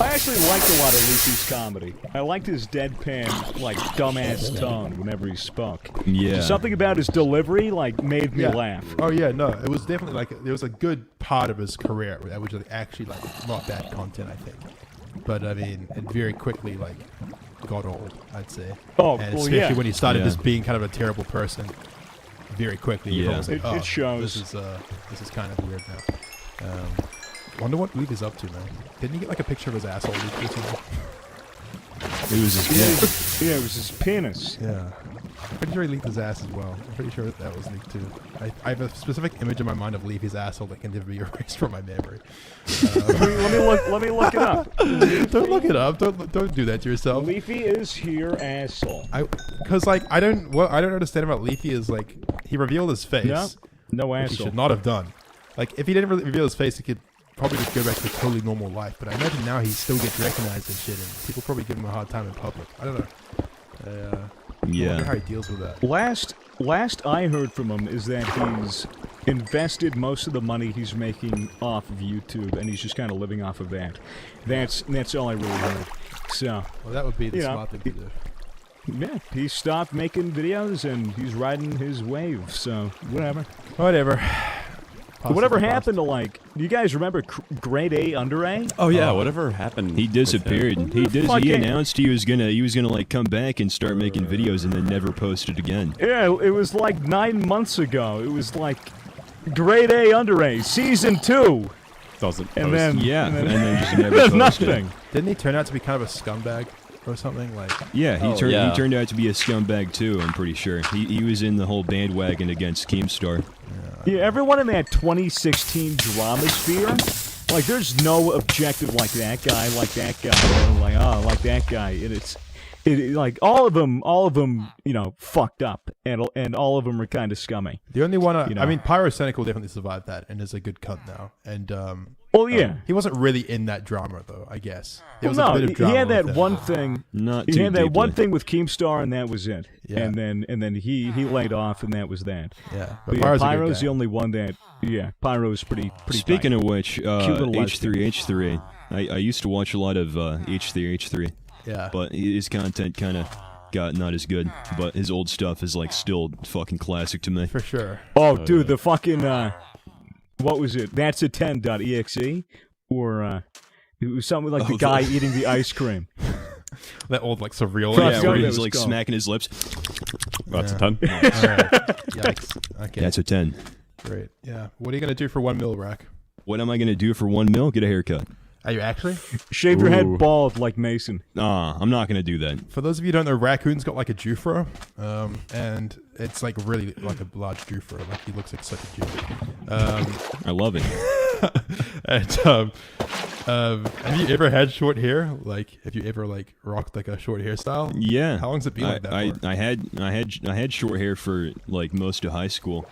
I actually liked a lot of Leafy's comedy. I liked his deadpan, like, dumbass tone whenever he spoke. Yeah. Something about his delivery, like, made me laugh. Oh yeah, no, it was definitely like there was a good part of his career that was actually like not bad content, I think. But I mean, it very quickly like got old, I'd say. Oh, and well, especially yeah. when he started Yeah. just being kind of a terrible person. Very quickly, Yeah. everyone was like, It oh, shows. This is kind of weird now. Wonder what Leaf is up to, man. Didn't he get like a picture of his asshole leaked or something? It was his Yeah, it was his penis. Yeah. I'm pretty sure he leaked his ass as well. I'm pretty sure that was leaked too. I have a specific image in my mind of Leafy's asshole that can never be erased from my memory. Let me look it up. Don't look it up. Don't do that to yourself. Leafy is here, asshole. Because like I don't understand about Leafy is like he revealed his face. No, no which he asshole. should not have done. Like if he didn't really reveal his face, he could probably just go back to a totally normal life. But I imagine now he still gets recognized and shit, and people probably give him a hard time in public. I don't know. I wonder how yeah. he deals with that. Last I heard from him is that he's invested most of the money he's making off of YouTube, and he's just kind of living off of that. That's all I really heard. So, Well, that would be the You know, smart thing to do. yeah, he stopped making videos, and he's riding his wave, so whatever. Whatever. Whatever happened to, like, you guys remember Grade A Under A? Oh yeah, whatever happened? He disappeared. He Fucking- announced he was gonna like come back and start making videos and then never posted again. Yeah, it was like 9 months ago. It was like Grade A Under A, Season 2. Doesn't. And post. then- Yeah, And and then- then just never posted. Nothing. Didn't he turn out to be kind of a scumbag or something? Like, Yeah, he yeah. turned out to be a scumbag too. I'm pretty sure he was in the whole bandwagon against Keemstar. Yeah, everyone in that 2016 drama sphere, like, there's no objective like that guy, or like, oh, like that guy. Like, all of them, fucked up, and all of them are kind of scummy. the only one, You know. I mean, Pyrocynical definitely survived that and is a good cunt now. And Well, yeah. he wasn't really in that drama though, I guess. There was Well, a no, bit of drama he had that with him. one thing. Not He too had that one deeply. thing with Keemstar, and that was it. Yeah. And then he laid off, and that was that. Yeah, But yeah, Pyro's a good Pyro's guy. the only one that. Yeah, Pyro's pretty. Speaking tight. of which, little H3H3, I used to watch a lot of H3H3, Yeah. but his content kind of got not as good. But his old stuff is like still fucking classic to me. For sure. Oh, dude, the fucking what was it? That's a 10.exe or it was something like the guy eating the ice cream. That old like surreal. Yeah, Yeah, where where it he's was like called. smacking his lips. That's a 10. All right. Yikes. Okay. That's a 10. Great. Yeah. What are you gonna do for 1 mil, Rack? What am I gonna do for 1 mil? Get a haircut. Are you actually? Shave your head Ooh. bald like Mason. Nah, I'm not gonna do that. For those of you who don't know, Raccoon's got like a Jufro, and it's like really like a large Jufro. Like he looks like such a Jufro. I love it. And have you ever had short hair? Like, have you ever like rocked like a short hairstyle? Yeah. How long's it been like that for? I had short hair for like most of high school.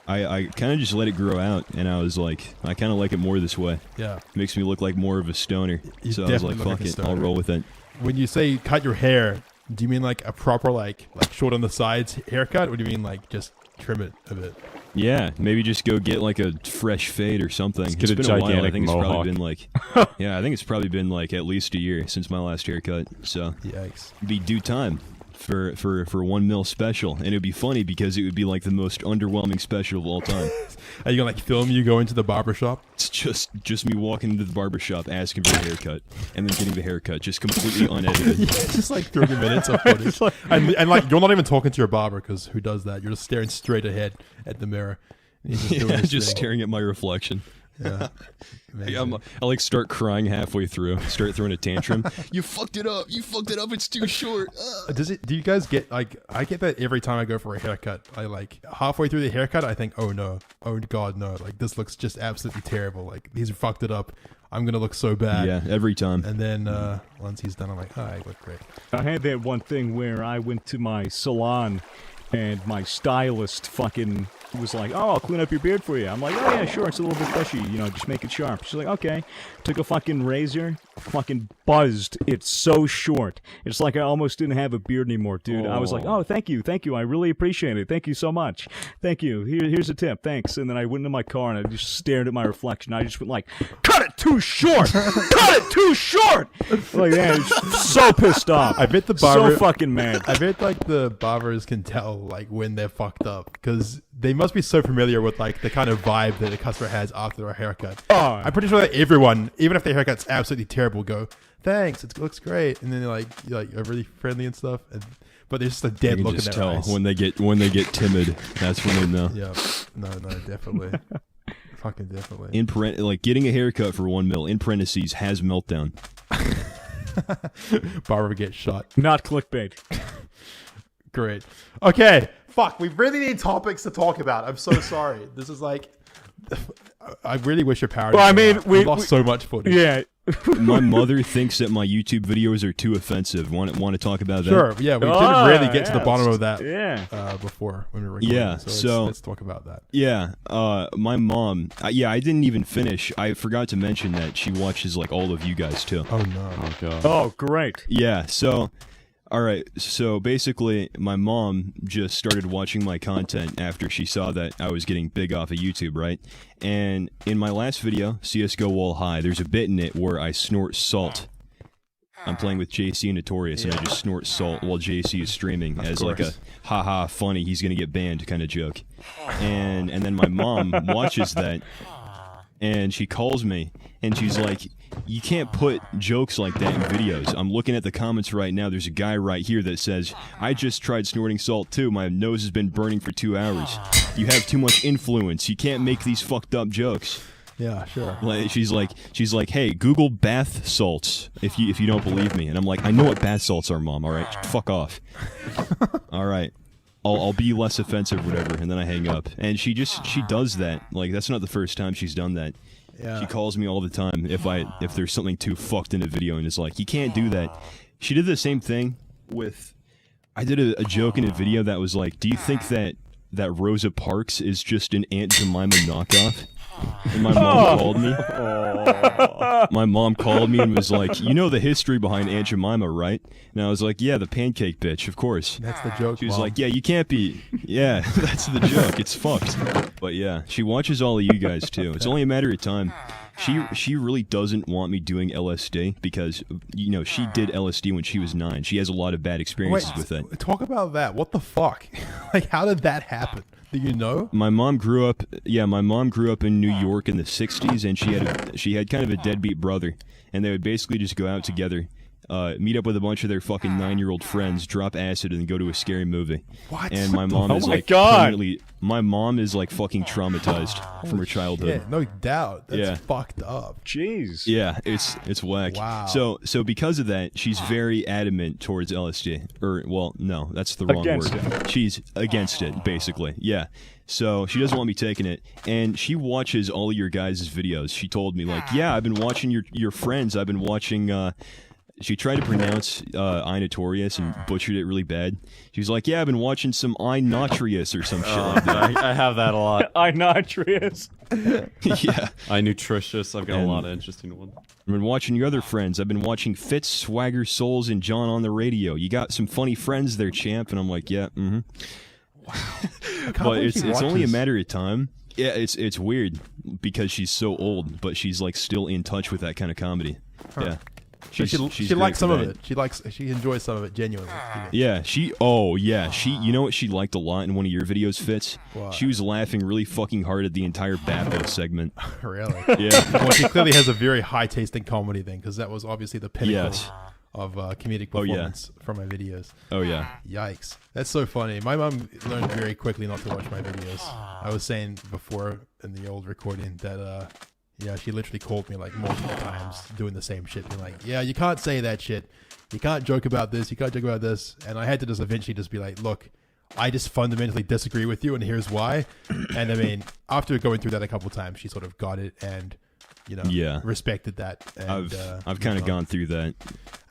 I kind of just let it grow out, and I was like, I kind of like it more this way. Yeah. Makes me look like more of a stoner. You So I was definitely like, look fuck like a it, I'll stoner. roll with it. When you say cut your hair, do you mean like a proper like short on the sides haircut, or do you mean like just trim it a bit? Yeah, maybe just go get like a fresh fade or something. Get It's a been a while. I gigantic think it's mohawk. probably been like, yeah, I think it's probably been like at least a year since my last haircut. So Yikes. it'd be due time for 1 mil special, and it'd be funny because it would be like the most underwhelming special of all time. Are you gonna like film you going to the barber shop? It's just me walking into the barbershop asking for a haircut and then getting the haircut, just completely unedited. Just like 30 minutes of footage. And like you're not even talking to your barber because who does that? You're just staring straight ahead at the mirror. And he's just doing Yeah, his just thing. staring at my reflection. Yeah. I like start crying halfway through, start throwing a tantrum. You fucked it up. You fucked it up. It's too short. Do you guys get like I get that every time I go for a haircut. I like halfway through the haircut I think, oh no, oh god no, like this looks just absolutely terrible. Like these are fucked it up. I'm gonna look so bad. Yeah, every time. And then once he's done, I'm like, oh, I look great. I had that one thing where I went to my salon and my stylist fucking was like, oh, I'll clean up your beard for you. I'm like, oh yeah, sure, it's a little bit bushy, you know, just make it sharp. She's like, okay. Took a fucking razor, fucking buzzed. It's so short. It's like I almost didn't have a beard anymore, dude. I was like, oh, thank you, I really appreciate it. Thank you so much. Thank you. Here's a tip, thanks. And then I went into my car and I just stared at my reflection. I just went like, cut it too short! Cut it too short! Like that, so pissed off. I bet the barber So fucking mad. I bet like the barbers can tell like when they're fucked up because they must be so familiar with like the kind of vibe that the customer has after their haircut. Oh. I'm pretty sure that everyone, even if their haircut's absolutely terrible, go thanks, it looks great, and then they're like are really friendly and stuff. But there's just a You dead can look in just their tell eyes. when they get timid. That's when they know. Yeah, no, definitely, fucking definitely. Like getting a haircut for 1 mil in parentheses has meltdown. Barber gets shot. Not clickbait. Great. Okay. Fuck. We really need topics to talk about. I'm so sorry. This is like. I really wish your parents. Well, I mean, we we- lost so much footage. Yeah. My mother thinks that my YouTube videos are too offensive. Want to talk about that? Sure. Yeah, we didn't really get to the bottom of that. Yeah. Before when we were recording. Yeah, so- let's talk about that. Yeah, my mom. Yeah, I didn't even finish. I forgot to mention that she watches like all of you guys too. Oh no. Oh god. Oh, great. Yeah, so all right. So basically, my mom just started watching my content after she saw that I was getting big off of YouTube, right? And in my last video, CS:GO Wall High, there's a bit in it where I snort salt. I'm playing with JC and Notorious, and I just snort salt while JC is streaming as like a haha funny, he's gonna get banned kind of joke. And then my mom watches that, and she calls me, and she's like, you can't put jokes like that in videos. I'm looking at the comments right now. There's a guy right here that says, I just tried snorting salt too. My nose has been burning for 2 hours. You have too much influence. You can't make these fucked up jokes. Yeah, sure. Like, she's like, hey, Google bath salts if you don't believe me. And I'm like, I know what bath salts are, Mom. All right, fuck off. All right. I'll be less offensive, whatever, and then I hang up. And she does that. Like, that's not the first time she's done that. Yeah. She calls me all the time if there's something too fucked in a video, and it's like, you can't do that. She did the same thing with, I did a joke in a video that was like, do you think that Rosa Parks is just an Aunt Jemima knockoff? And my mom called me. My mom called me and was like, you know the history behind Aunt Jemima, right? And I was like, yeah, the pancake bitch, of course. That's the joke. She was Mom. like, yeah, you can't be. Yeah, that's the joke. It's fucked. But yeah, she watches all of you guys too. It's only a matter of time. She really doesn't want me doing LSD because she did LSD when she was 9. She has a lot of bad experiences with it. Talk about that. What the fuck? Like, how did that happen? Do you know? My mom grew up in New York in the 60s, and she had kind of a deadbeat brother, and they would basically just go out together. Meet up with a bunch of their fucking 9-year-old friends, drop acid, and go to a scary movie. What? And my mom is like permanently. My mom is like fucking traumatized from her childhood. Yeah, no doubt. That's fucked up. Jeez. Yeah, it's whack. Wow. So because of that, she's very adamant towards LSD. No, that's the wrong Against word. it. She's against it, basically. Yeah. So she doesn't want me taking it, and she watches all of your guys' videos. She told me, like, yeah, I've been watching your friends. I've been watching. She tried to pronounce Inotorius and butchered it really bad. She was like, yeah, I've been watching some Inotrius or some shit like that. I have that a lot. Inotrius. Yeah. Nutritious. I've got a lot of interesting ones. I've been watching your other friends. I've been watching Fitz, Swagger, Souls, and John on the radio. You got some funny friends there, champ. And I'm like, yeah, mm-hmm. Wow. But it's only a matter of time. Yeah, it's weird because she's so old, but she's like still in touch with that kind of comedy. Huh. Yeah. She likes some of it. She enjoys some of it genuinely. Yeah, you know what she liked a lot in one of your videos, Fitz? What? She was laughing really fucking hard at the entire Bappo segment. Really? Yeah. Well, she clearly has a very high taste in comedy then, because that was obviously the pinnacle of comedic performance from my videos. Oh yeah. Yikes. That's so funny. My mom learned very quickly not to watch my videos. I was saying before in the old recording that yeah, she literally called me like multiple times doing the same shit. Being like, yeah, you can't say that shit. You can't joke about this. You can't joke about this. And I had to just eventually just be like, look, I just fundamentally disagree with you, and here's why. And I mean, after going through that a couple times, she sort of got it and, respected that. And, I've kind of gone through that.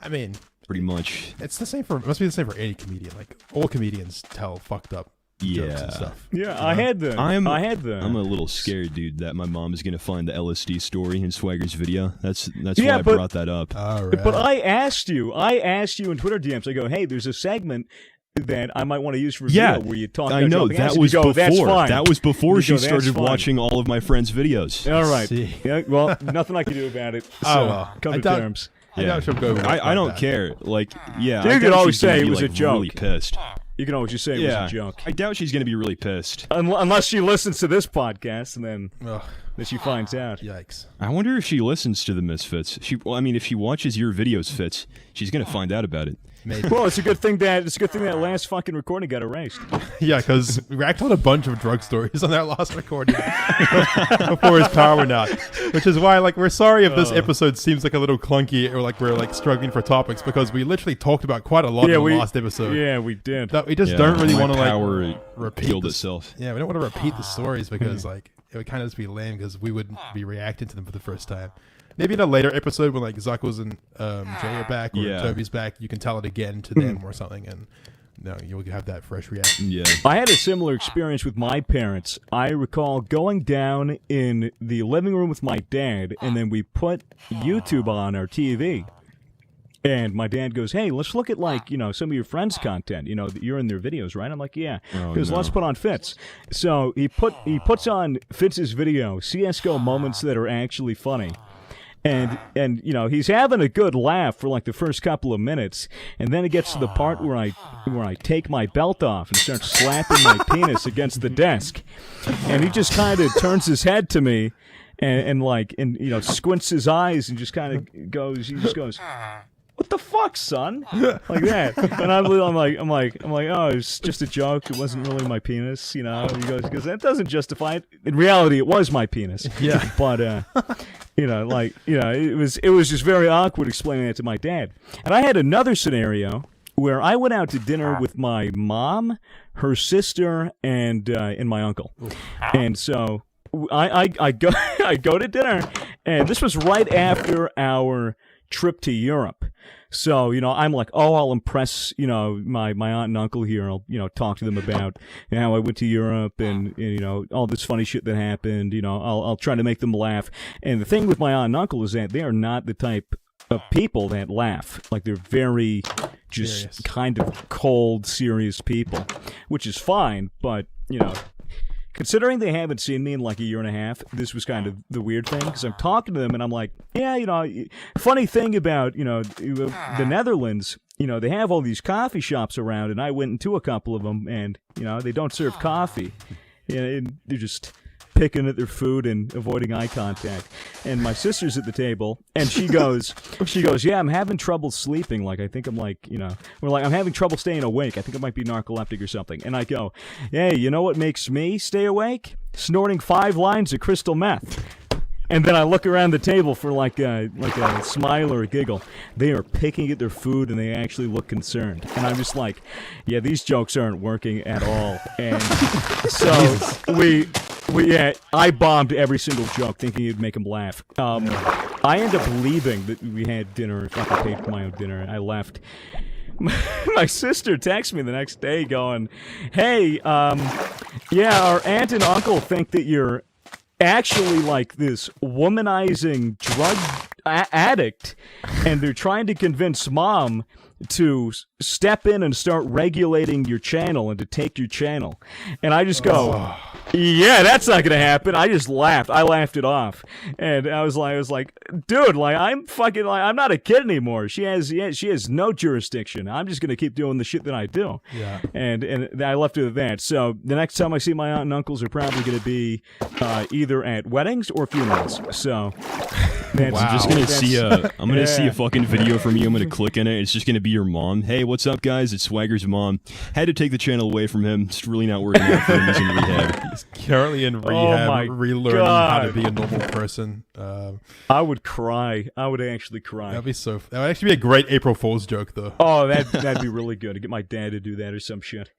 I mean, pretty much. It's the same it must be the same for any comedian. Like, all comedians tell fucked up jokes and stuff. Yeah, I had the. I'm a little scared, dude, that my mom is gonna find the LSD story in Swagger's video. That's why I brought that up. All right. But I asked you in Twitter DMs. I go, hey, there's a segment that I might want to use for video where you talk. I know that was before. That was before she started watching all of my friends' videos. All right. Yeah, well, nothing I can do about it. So come to terms. Yeah. I don't care. Like, yeah. You could always say it was a joke. Really pissed. You can always just say it was a joke. I doubt she's going to be really pissed. Unless she listens to this podcast and then she finds out. Yikes. I wonder if she listens to the Misfits. If she watches your videos, Fitz, she's going to find out about it. Maybe. Well, it's a good thing that last fucking recording got erased. Yeah, because we racked on a bunch of drug stories on that last recording before his power went out. Which is why, like, we're sorry if this episode seems like a little clunky or like we're like struggling for topics, because we literally talked about quite a lot in the last episode. Yeah, we did. That we just don't really want to like repeat killed itself. Yeah, we don't want to repeat the stories because like it would kind of just be lame because we wouldn't be reacting to them for the first time. Maybe in a later episode when like Zuckles and Jay are back or Toby's back, you can tell it again to them or something, and you'll have that fresh reaction. Yeah, I had a similar experience with my parents. I recall going down in the living room with my dad, and then we put YouTube on our TV. And my dad goes, hey, let's look at, like, some of your friends' content. You're in their videos, right? I'm like, yeah. Because let's put on Fitz. So he puts on Fitz's video, CSGO moments that are actually funny. And he's having a good laugh for like the first couple of minutes, and then it gets to the part where I take my belt off and start slapping my penis against the desk, and he just kind of turns his head to me, and squints his eyes and just kind of goes. He just goes, what the fuck, son? Like that. And I'm like, oh, it's just a joke. It wasn't really my penis, He goes, that doesn't justify it. In reality, it was my penis. Yeah. But, it was just very awkward explaining that to my dad. And I had another scenario where I went out to dinner with my mom, her sister, and my uncle. And so I go to dinner, and this was right after our trip to Europe. So, I'm like, oh, I'll impress, my aunt and uncle here. I'll, talk to them about how I went to Europe and all this funny shit that happened. I'll try to make them laugh. And the thing with my aunt and uncle is that they are not the type of people that laugh. Like, they're very just kind of cold, serious people, which is fine. But, considering they haven't seen me in like a year and a half, this was kind of the weird thing, because I'm talking to them and I'm like, yeah, funny thing about, the Netherlands, they have all these coffee shops around, and I went into a couple of them, and, they don't serve coffee. And they're just picking at their food and avoiding eye contact. And my sister's at the table, and she goes, yeah, I'm having trouble sleeping. Like, I think I'm like, I'm having trouble staying awake. I think I might be narcoleptic or something. And I go, hey, you know what makes me stay awake? Snorting 5 lines of crystal meth. And then I look around the table for like a smile or a giggle. They are picking at their food, and they actually look concerned. And I'm just like, yeah, these jokes aren't working at all. And so I bombed every single joke, thinking it'd make them laugh. I end up leaving. We had dinner. I paid for my own dinner. And I left. My sister texts me the next day, going, "Hey, our aunt and uncle think that you're actually like this womanizing drug addict, and they're trying to convince mom to step in and start regulating your channel and to take your channel." And I just go, yeah, that's not gonna happen. I just laughed. I laughed it off, and I was like, dude, like, I'm fucking, like, I'm not a kid anymore. She has no jurisdiction. I'm just gonna keep doing the shit that I do. Yeah. And I left it at that. So the next time I see my aunt and uncles are probably gonna be either at weddings or funerals. So. Wow. I'm just gonna see a fucking video from you. I'm gonna click in it. It's just gonna be your mom. Hey, what's up, guys? It's Swagger's mom. Had to take the channel away from him. It's really not working out for him. He's in rehab. He's currently in rehab, relearning how to be a normal person. I would cry. I would actually cry. That would actually be a great April Fool's joke, though. Oh, that'd be really good to get my dad to do that or some shit.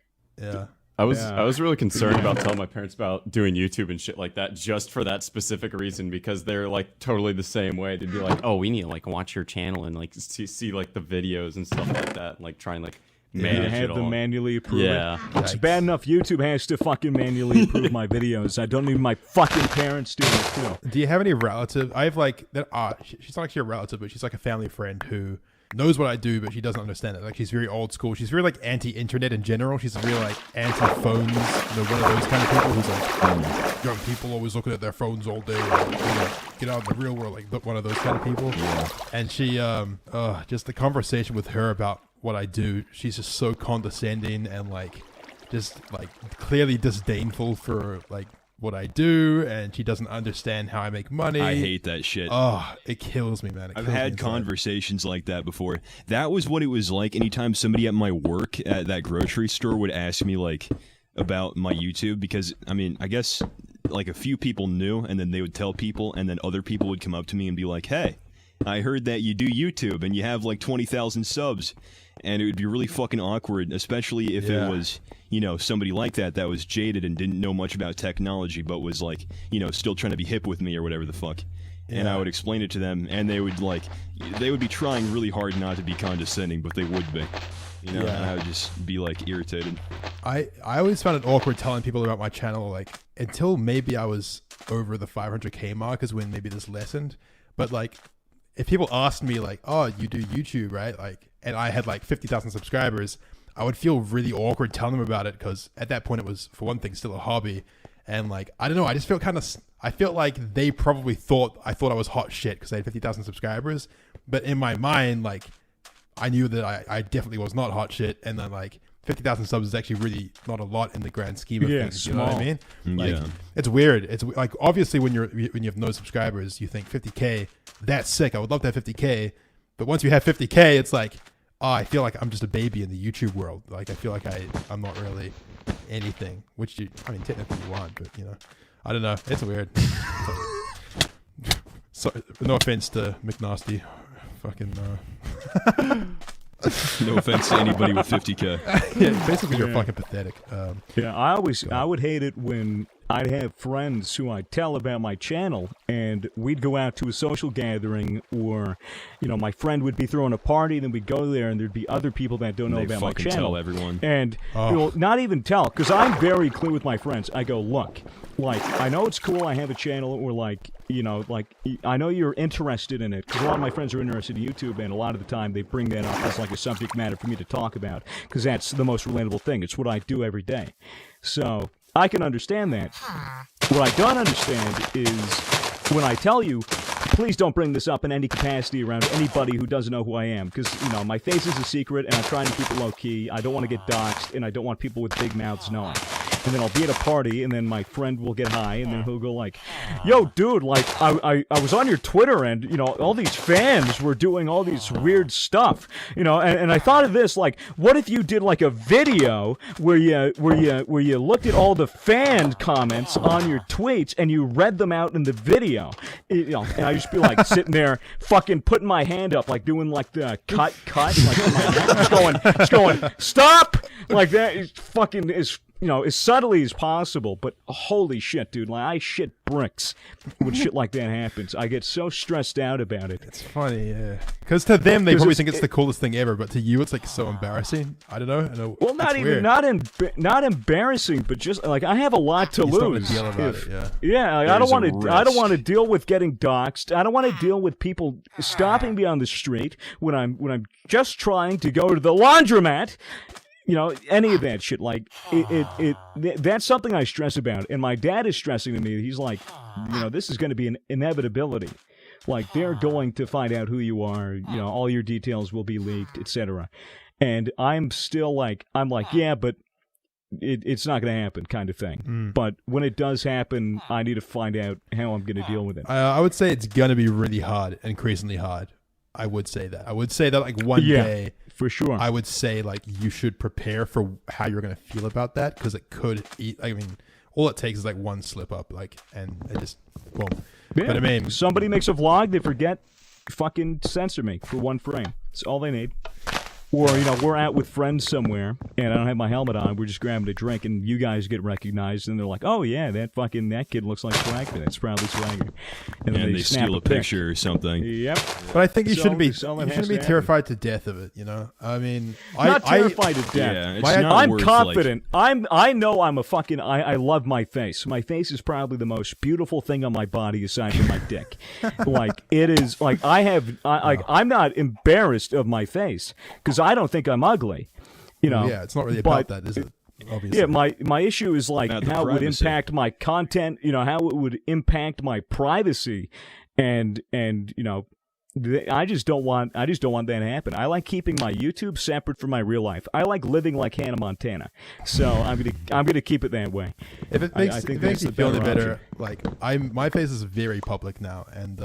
Yeah. I was really concerned about telling my parents about doing YouTube and shit like that, just for that specific reason, because they're like totally the same way. They'd be like, "Oh, we need to like watch your channel and like see like the videos and stuff like that, and, like try and like manage have it them all." manually approve Yeah. it. It's bad enough YouTube has to fucking manually approve my videos. I don't need my fucking parents doing it too. Do you have any relative? I have like that. She's not actually a relative, but she's like a family friend who knows what I do, but she doesn't understand it. Like, she's very old school. She's very like anti-internet in general. She's really like anti-phones. One of those kind of people who's like, young people always looking at their phones all day. Get out in the real world. Like one of those kind of people. Yeah. And she, just the conversation with her about what I do. She's just so condescending and like, just like clearly disdainful for like what I do, and she doesn't understand how I make money. I hate that shit. Oh, it kills me, man. I've had conversations like that before. That was what it was like anytime somebody at my work at that grocery store would ask me like about my YouTube, because I mean, I guess like a few people knew, and then they would tell people, and then other people would come up to me and be like, "Hey, I heard that you do YouTube and you have like 20,000 subs." And it would be really fucking awkward, especially if it was, somebody like that was jaded and didn't know much about technology, but was like, still trying to be hip with me or whatever the fuck. Yeah. And I would explain it to them, and they would be trying really hard not to be condescending, but they would be. And I would just be like irritated. I always found it awkward telling people about my channel, like, until maybe I was over the 500K mark is when maybe this lessened. But like, if people asked me like, "Oh, you do YouTube, right?" Like, and I had like 50,000 subscribers, I would feel really awkward telling them about it, because at that point it was, for one thing, still a hobby. And like, I don't know, I just felt I felt like they probably thought I was hot shit because I had 50,000 subscribers. But in my mind, like, I knew that I definitely was not hot shit. And then like 50,000 subs is actually really not a lot in the grand scheme of things. Small. You know what I mean? Like, it's weird. It's like, obviously when you have no subscribers, you think 50K, that's sick. I would love to have 50K. But once you have 50K, it's like, oh, I feel like I'm just a baby in the YouTube world. Like, I feel like I'm not really anything, which technically you aren't, but I don't know. It's weird. So, no offense to McNasty. Fucking, no offense to anybody with 50K. Yeah, basically you're fucking pathetic. I would hate it when I'd have friends who I'd tell about my channel, and we'd go out to a social gathering, or, my friend would be throwing a party, and then we'd go there, and there'd be other people that don't know about my channel. Tell everyone. And, not even tell, because I'm very clear with my friends. I go, look, like, I know it's cool I have a channel, or like, I know you're interested in it, because a lot of my friends are interested in YouTube, and a lot of the time they bring that up as like a subject matter for me to talk about, because that's the most relatable thing. It's what I do every day. So I can understand that. What I don't understand is when I tell you, please don't bring this up in any capacity around anybody who doesn't know who I am, because, you know, my face is a secret, and I'm trying to keep it low-key. I don't want to get doxxed, and I don't want people with big mouths knowing. And then I'll be at a party, and then my friend will get high, and then he'll go like, yo, dude, like, I was on your Twitter, and, you know, all these fans were doing all these weird stuff, you know, and I thought of this, like, what if you did, like, a video where you looked at all the fan comments on your tweets, and you read them out in the video, you know, and I just be, like, sitting there, fucking putting my hand up, like, doing, like, the cut, like, just going, stop, like, that is fucking, is, you know, as subtly as possible, but holy shit, dude, like, I shit bricks when shit like that happens. I get so stressed out about it. It's funny, yeah. Because to them, they probably think it's the coolest thing ever, but to you, it's like so embarrassing. I don't know. Well, not even, not embarrassing, but just like I have a lot to lose. Deal about it, yeah. Yeah, like, I don't want to deal with getting doxxed. I don't want to deal with people stopping me on the street when I'm just trying to go to the laundromat. You know, any of that shit, like, that's something I stress about. And my dad is stressing to me, he's like, you know, this is going to be an inevitability. Like, they're going to find out who you are, you know, all your details will be leaked, etc. And I'm still like, yeah, but it's not going to happen kind of thing. But when it does happen, I need to find out how I'm going to deal with it. I would say it's going to be really hard, increasingly hard. I would say that. Like one day, for sure. I would say like you should prepare for how you're going to feel about that, because it could eat. I mean, all it takes is like one slip up, like, and it just boom. Yeah. But I mean, somebody makes a vlog, they forget, fucking censor me for one frame. That's all they need. Or, you know, we're out with friends somewhere, and I don't have my helmet on, we're just grabbing a drink, and you guys get recognized, and they're like, oh, yeah, that kid looks like Swagger. That's probably Swagger. And then they steal a picture or something. Yep. But I think you shouldn't be terrified to death of it, you know? I mean, not terrified to death. Yeah, I'm confident. I know I'm a fucking, I love my face. My face is probably the most beautiful thing on my body aside from my dick. Like, it is, like, I'm not embarrassed of my face, because I don't think I'm ugly, you know. Yeah, it's not really about that, is it? Obviously. Yeah, my issue is like how it would impact my content, you know, how it would impact my privacy, and you know, I just don't want that to happen. I like keeping my YouTube separate from my real life. I like living like Hannah Montana, so I'm gonna keep it that way. If it makes you feel any better, like my face is very public now, and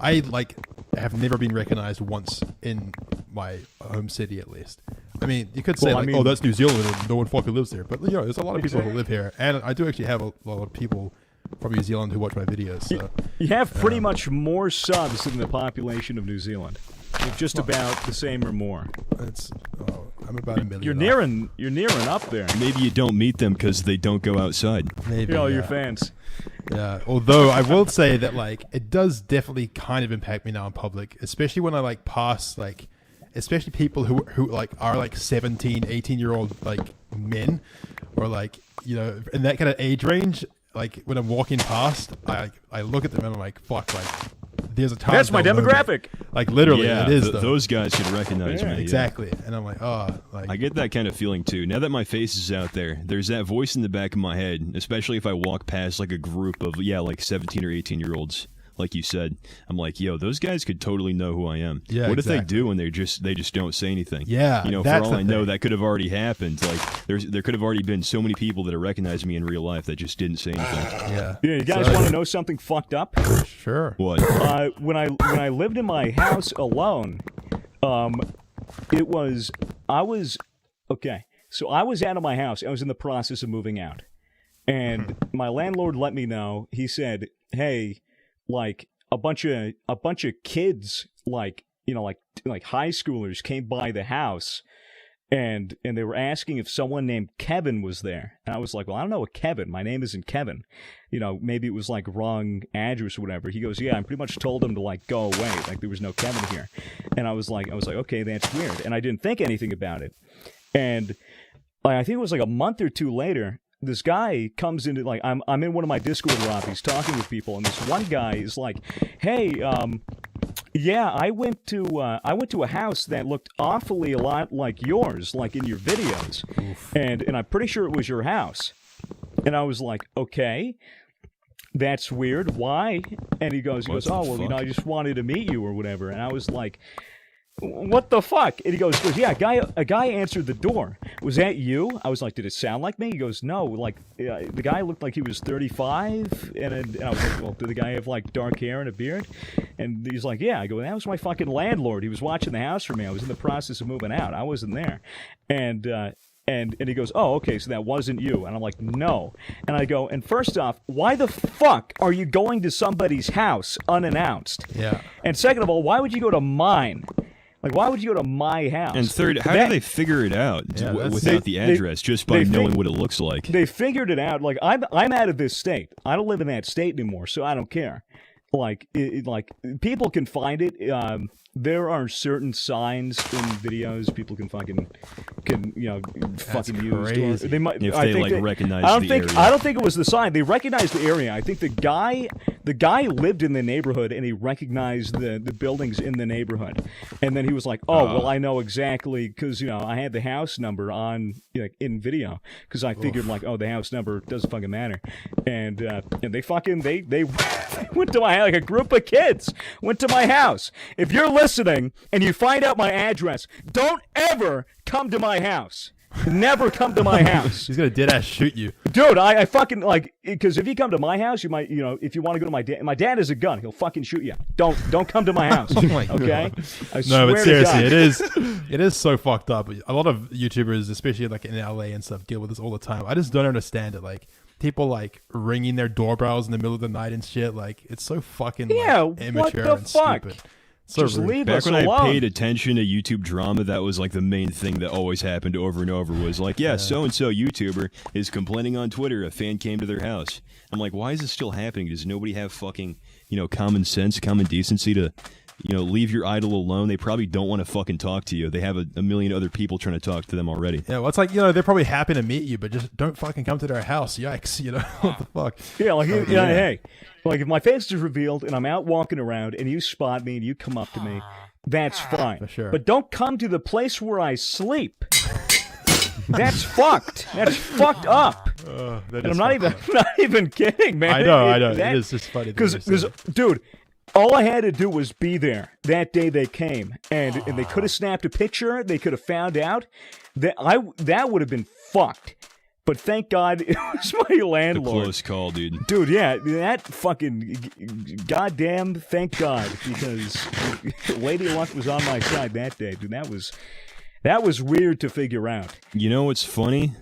I like have never been recognized once in my home city, at least. I mean, you could say oh, that's New Zealand, and no one fucking lives there, but you know, there's a lot of people who live here, and I do actually have a lot of people from New Zealand who watch my videos. So you have pretty much more subs than the population of New Zealand. You're just about the same or more. I'm about a million. You're nearing up there. Maybe you don't meet them because they don't go outside. Maybe your fans. Yeah. Although I will say that like it does definitely kind of impact me now in public, especially when I like pass like, especially people who like are like 17, 18-year-old like men, or like, you know, in that kind of age range. Like when I'm walking past, I look at them and I'm like, fuck, like there's a time. That's my demographic. Like literally, yeah, it is. Those guys could recognize me. Exactly, and I'm like, oh, like I get that kind of feeling too. Now that my face is out there, there's that voice in the back of my head, especially if I walk past like a group of like 17 or 18-year-olds. Like you said, I'm like, yo, those guys could totally know who I am. Yeah, what if they do and they just don't say anything? Yeah, you know, for all I know, that could have already happened. Like, there could have already been so many people that have recognized me in real life that just didn't say anything. Yeah. You guys want to know something fucked up? Sure. What? When I lived in my house alone, I was out of my house. I was in the process of moving out, and my landlord let me know. He said, "Hey, like a bunch of kids, like, you know, like high schoolers came by the house, and they were asking if someone named Kevin was there." And I was like, well, I don't know a Kevin. My name isn't Kevin. You know, maybe it was like wrong address or whatever. He goes, yeah, I pretty much told them to like go away. Like there was no Kevin here. And I was like, okay, that's weird. And I didn't think anything about it. And I think it was like a month or two later, this guy comes into, like, I'm in one of my Discord lobbies talking with people, and this one guy is like, hey, yeah, I went to a house that looked awfully a lot like yours, like in your videos. And I'm pretty sure it was your house. And I was like, okay, that's weird. Why? And he goes, What oh, the well, fuck? I just wanted to meet you or whatever. And I was like, what the fuck? And he goes, yeah, a guy answered the door. Was that you? I was like, did it sound like me? He goes, no. Like, the guy looked like he was 35. And I was like, well, did the guy have, like, dark hair and a beard? And he's like, yeah. I go, that was my fucking landlord. He was watching the house for me. I was in the process of moving out. I wasn't there. And he goes, oh, okay, so that wasn't you. And I'm like, no. And I go, and first off, why the fuck are you going to somebody's house unannounced? Yeah. And second of all, why would you go to mine? Like, why would you go to my house? And third, how do they figure it out without the address, just by knowing what it looks like? They figured it out. Like, I'm out of this state. I don't live in that state anymore, so I don't care. Like, people can find it. There are certain signs in videos people can fucking use. Crazy. They might, If I they think like recognize the area. I don't think it was the sign. They recognized the area. I think the guy lived in the neighborhood and he recognized the buildings in the neighborhood. And then he was like, "Oh, well, I know exactly because I had the house number on in video because I figured the house number doesn't fucking matter." And they went to my house, like a group of kids went to my house. If you're listening and you find out my address, don't ever come to my house. Never come to my house. He's gonna deadass shoot you. Dude, I fucking because if you come to my house, you might, if you want to go to my dad has a gun. He'll fucking shoot you. Don't come to my house. My okay? God. I No, swear but to seriously, God. it is so fucked up. A lot of YouTubers, especially like in LA and stuff, deal with this all the time. I just don't understand it. Like people like ringing their doorbells in the middle of the night and shit. Like it's so fucking what immature the and fuck? stupid. So Just rude. leave Back us when alone. I paid attention to YouTube drama, that was like the main thing that always happened over and over was like, so-and-so YouTuber is complaining on Twitter a fan came to their house. I'm like, why is this still happening? Does nobody have fucking, common sense, common decency to, leave your idol alone? They probably don't want to fucking talk to you. They have a million other people trying to talk to them already. Yeah, well, it's like, they're probably happy to meet you, but just don't fucking come to their house. Yikes, what the fuck? Yeah, like, hey, like if my face is revealed and I'm out walking around and you spot me and you come up to me, that's fine. For sure. But don't come to the place where I sleep. That's fucked. That's fucked up. That And is I'm fucked up. not even kidding, man. I know. It is just funny. Because, dude, all I had to do was be there that day they came, and they could have snapped a picture. They could have found out that would have been fucked. But thank God it was my The landlord. close call, dude. Dude, yeah, that fucking goddamn thank God, because Lady Luck was on my side that day, dude. That was weird to figure out. You know what's funny?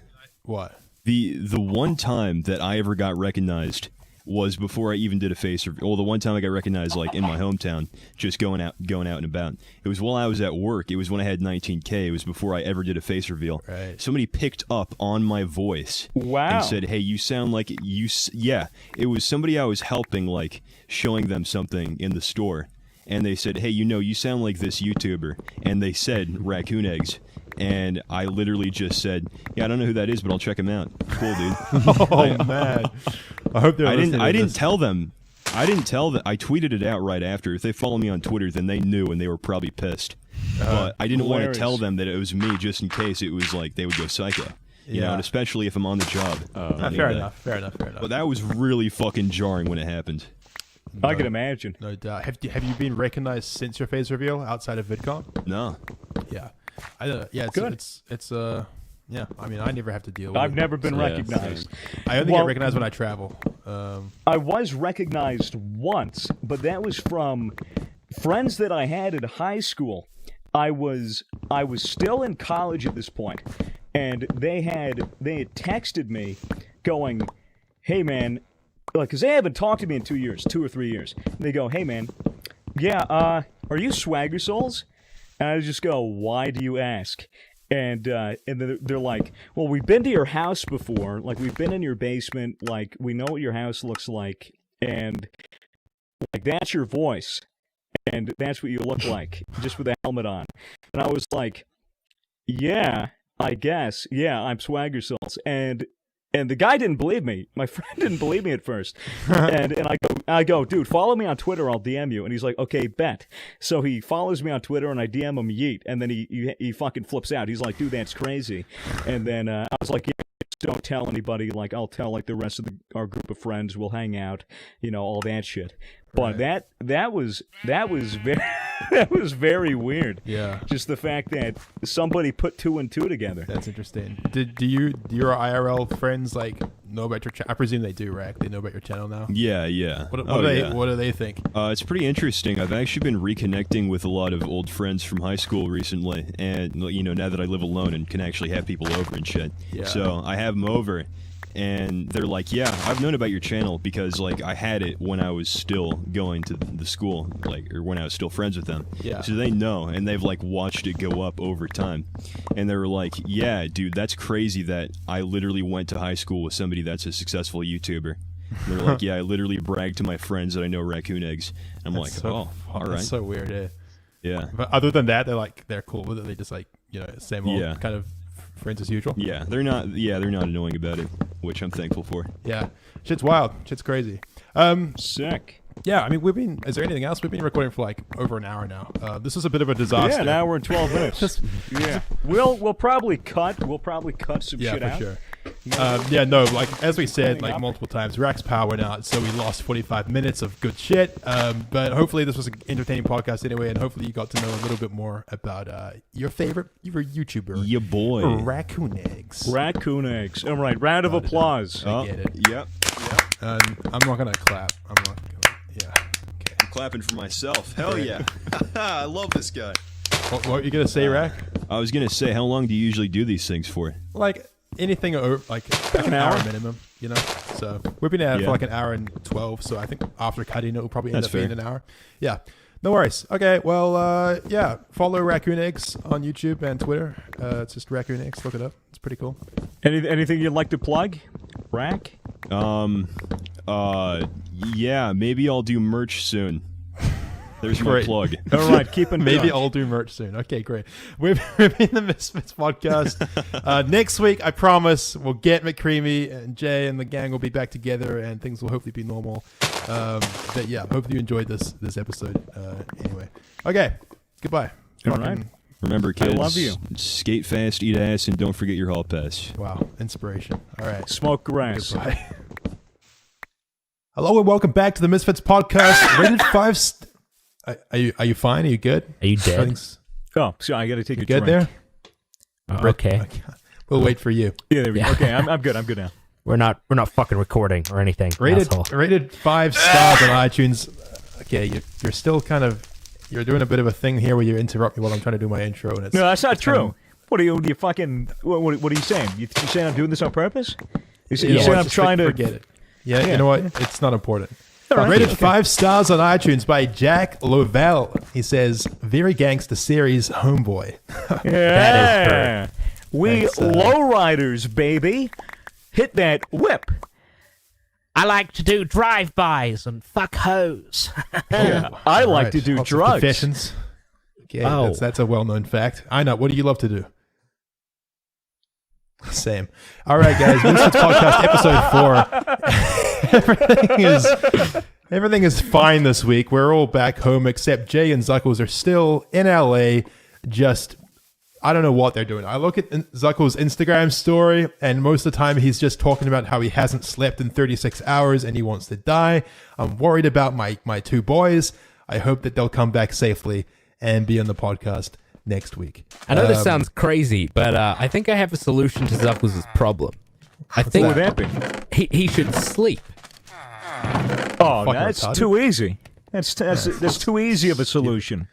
What? The one time that I ever got recognized was before I even did a face reveal. Well, the one time I got recognized, like in my hometown, just going out and about. It was while I was at work. It was when I had 19K. It was before I ever did a face reveal. Right. Somebody picked up on my voice. Wow. And said, "Hey, you sound like you." Yeah, it was somebody I was helping, like showing them something in the store, and they said, "Hey, you sound like this YouTuber," and they said raccoon eggs. And I literally just said, "Yeah, I don't know who that is, but I'll check him out." Cool, dude. Oh man. I hope they're I listening to didn't this. tell them. I didn't tell them. I tweeted it out right after. If they follow me on Twitter, then they knew and they were probably pissed. But I didn't want to hilarious. tell them that it was me, just in case it was like they would go psycho. You know, and especially if I'm on the job. Fair enough. But that was really fucking jarring when it happened. I can imagine. No doubt. Have you been recognized since your face reveal outside of VidCon? No. Yeah. I don't know. Yeah, Good. It's yeah, I mean, I never have to deal with I've it. never been Yeah, recognized. I only Well- get recognized when I travel. I was recognized once, but that was from friends that I had in high school. I was still in college at this point, and they had texted me, going, "Hey man," because they haven't talked to me in 2 years, 2 or 3 years. And they go, "Hey man, yeah, are you Swagger Souls?" And I just go, "Why do you ask?" And then they're like, "Well, we've been to your house before. Like, we've been in your basement. Like, we know what your house looks like. And, like, that's your voice. And that's what you look like, just with a helmet on." And I was like, "Yeah, I guess. Yeah, I'm Swagger Souls." And the guy didn't believe me. My friend didn't believe me at first. And I go, "Dude, follow me on Twitter. I'll DM you." And he's like, "Okay, bet." So he follows me on Twitter, and I DM him yeet. And then he fucking flips out. He's like, "Dude, that's crazy." And then I was like, "Yeah, don't tell anybody. Like, I'll tell like the rest of our group of friends. We'll hang out, all that shit. But that was very that was very weird. Yeah. Just the fact that somebody put 2 and 2 together. That's interesting. Do your IRL friends like know about your channel? I presume they do, Rack. They know about your channel now. Yeah. What Yeah. do they think? It's pretty interesting. I've actually been reconnecting with a lot of old friends from high school recently, and now that I live alone and can actually have people over and shit. Yeah. So I have them over, and they're like, "Yeah, I've known about your channel because like I had it when I was still going to the school, or when I was still friends with them." Yeah. So they know, and they've like watched it go up over time, and they were like, "Yeah, dude, that's crazy that I literally went to high school with somebody that's a successful YouTuber." And they're like, "Yeah, I literally bragged to my friends that I know raccoon eggs." And I'm like, "Oh, all right." That's so weird. Yeah. Yeah. But other than that, they're cool with it. They just same old Yeah. kind of friends as usual. Yeah, they're not annoying about it, which I'm thankful for. Yeah. Shit's wild. Shit's crazy. Sick. Yeah, I mean, is there anything else? We've been recording for like over an hour now. This is a bit of a disaster. Yeah, an hour and 12 minutes. Yeah. We'll probably cut some Yeah, shit for out. sure. Like as we said like multiple times, Rack's power went out, so we lost 45 minutes of good shit. But hopefully this was an entertaining podcast anyway, and hopefully you got to know a little bit more about your YouTuber, Yeah, boy. Raccoon Eggs. Raccoon eggs. All right, round of applause. I get it. Yep. I'm not gonna clap. I'm not gonna. Yeah. Okay. I'm clapping for myself. Hell yeah. I love this guy. What were you gonna say, Rack? I was going to say, how long do you usually do these things for? Like anything over like an hour minimum, So we've been at it for like an hour and 12. So I think after cutting it will probably end That's up being fair. an hour. Yeah. No worries. Okay. Well, follow Raccoon Eggs on YouTube and Twitter. It's just Raccoon Eggs. Look it up. It's pretty cool. Anything you'd like to plug? Rack? Yeah, maybe I'll do merch soon. There's my Great. plug. All right, keep in Maybe touch. I'll do merch soon. Okay, great. We've been the Misfits podcast. Next week, I promise, we'll get McCreamy and Jay and the gang will be back together and things will hopefully be normal. But yeah, hopefully you enjoyed this episode. Anyway, okay, goodbye. All right. Remember, kids, love you. skate fast, eat ass, and don't forget your hall pass. Wow, inspiration. All right. Smoke grass. Goodbye. Hello and welcome back to the Misfits podcast. Rated 5. Are you fine? Are you good? Are you dead? Everything's Oh, so I got to take a good drink. there? Okay. We'll wait for you. Yeah, there we go. Yeah. Okay, I'm good. I'm good now. We're not fucking recording or anything. Asshole. Rated 5 stars on iTunes. Okay, you're still you're doing a bit of a thing here where you interrupt me while I'm trying to do my intro. And it's, No, that's not it's kind true. of- What are you fucking? What are you saying? You saying I'm doing this on purpose? You You know saying what, I'm just trying to? forget it. Yeah, Yeah. you know what? It's not important. All right. Rated Okay. 5 stars on iTunes by Jack Lovell. He says, "Very gangster series, homeboy." Yeah. We Thanks, lowriders, baby. Hit that whip. I like to do drive-bys and fuck hoes. I like Right. to do Lots of drugs. confessions. Okay, Oh. that's a well-known fact. I know. What do you love to do? Same. All right, guys. Misfits Podcast episode 4. Everything is fine this week. We're all back home except Jay and Zuckles are still in LA. Just, I don't know what they're doing. I look at Zuckles' Instagram story, and most of the time he's just talking about how he hasn't slept in 36 hours and he wants to die. I'm worried about my 2 boys. I hope that they'll come back safely and be on the podcast next week. I know this sounds crazy, but I think I have a solution to Zuckles' problem. I think What would that be? he should sleep. Oh, Fucking that's retarded. too easy. That's too easy of a solution.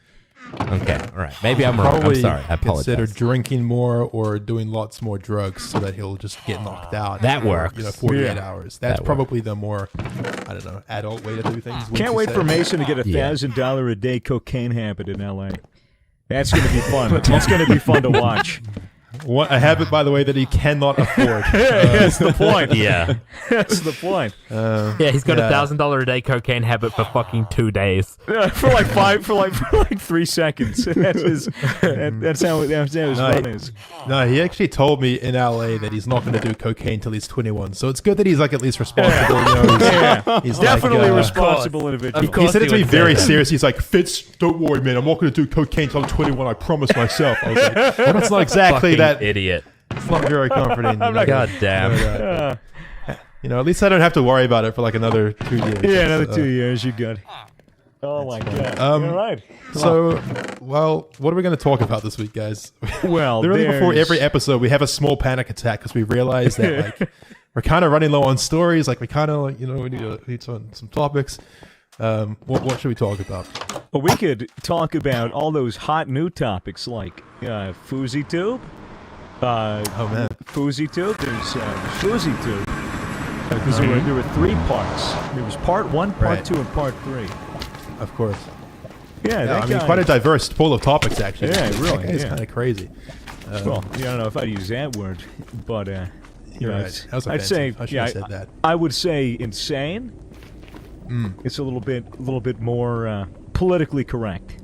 Okay, all right. Maybe I'm wrong. I'm Probably sorry. I consider apologize. drinking more or doing lots more drugs so that he'll just get knocked out. That for, works. 48 Yeah. hours. That's That probably the more, I don't know, adult way to do things. wouldn't Can't you wait say? for Mason to get a Yeah. $1,000 a day cocaine habit in LA. That's going to be fun. That's going to be fun to watch. A habit, by the way, that he cannot afford. That's the point. Yeah. That's the point. Yeah, he's got Yeah. a $1,000 a day cocaine habit for fucking 2 days. for like 3 seconds. That's his. That's how his fun is. No, he actually told me in LA that he's not going to do cocaine till he's 21. So it's good that he's like at least responsible. He's Definitely like, responsible individual. Of course He said it to he me would say very that. serious. He's like, Fitz, don't worry, man. I'm not going to do cocaine till I'm 21. I promise myself. I was like, well, that's not exactly Fucking that. idiot. It's It's not very comforting. You know, God damn. but, you know, at least I don't have to worry about it for like another 2 years. Yeah, another 2 years, you're good. Oh my god. All right. So, well, what are we going to talk about this week, guys? Well, Literally before every episode, we have a small panic attack because we realize that like we're kind of running low on stories. Like we kind of, like, you know, we need some topics. What should we talk about? Well, we could talk about all those hot new topics like FoozyTube. Oh man, FoozyTube. There's FoozyTube. Because there were 3 parts. There was part 1, part Right. 2, and part 3. of course. Yeah, Yeah, that I mean, guy- quite a diverse pool of topics actually. Yeah, really, It's yeah. kind of crazy. Well, I don't know if I'd use that word, but You're know, right. it's- That was I'd say, offensive. I should yeah, have said that. I would say insane. It's a little bit more politically correct.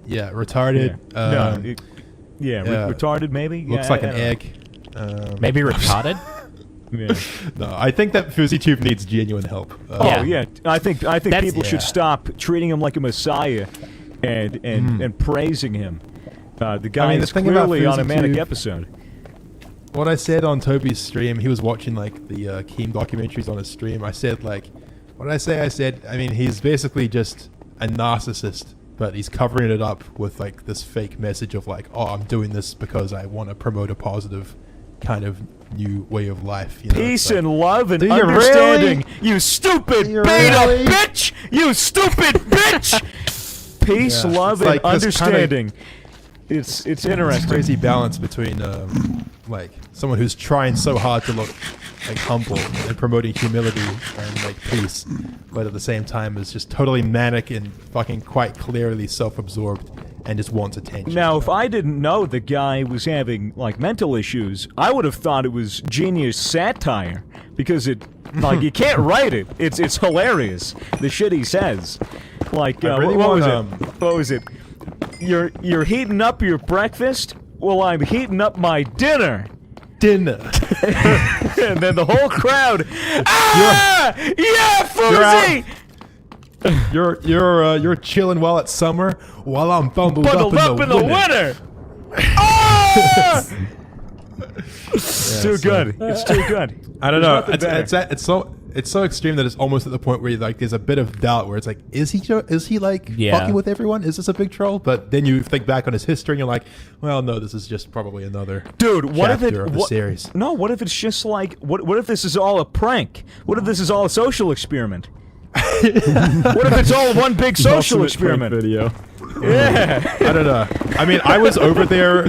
Yeah, retarded. Yeah, yeah. retarded maybe. Looks Yeah, like I an don't know. egg. Maybe retarded? Yeah. No, I think that FoozyTube needs genuine help. Oh yeah, I think That's- people should yeah. stop treating him like a messiah, and praising him. The guy the is thing about clearly on a manic FoozyTube- episode. What I said on Toby's stream, he was watching like the Keem documentaries on his stream. I said like, what did I say? I said, I mean, he's basically just a narcissist, but he's covering it up with like this fake message of like, oh, I'm doing this because I want to promote a positive kind of new way of life. You know? Peace It's like, and love and Do you understanding. really? You stupid Do you beta really? bitch! You stupid bitch! Peace, Yeah, love, it's like and this kinda- understanding. It's interesting. crazy balance between like someone who's trying so hard to look like humble and promoting humility and like peace, but at the same time is just totally manic and fucking quite clearly self-absorbed and just wants attention. Now, if I didn't know the guy was having like mental issues, I would have thought it was genius satire because it, like, you can't write it. It's hilarious. The shit he says. Like, I really what was want, it? What was it? You're heating up your breakfast. Well, I'm heating up my dinner. dinner. And then the whole crowd, ah, yeah, Foozy! You're chilling while it's summer while I'm bundled Bundled up in the winter. Ah! It's too good. It's too good. I don't There's know. nothing better. It's so extreme that it's almost at the point where like there's a bit of doubt where it's like, is he like Yeah. fucking with everyone? Is this a big troll? But then you think back on his history and you're like, well, no, this is just probably another Dude, what if chapter it? of the What, series. no, what if it's just like? What if this is all a prank? What if this is all a social experiment? What if it's all one big social experiment? video. Yeah. I don't know. I mean, I was over there.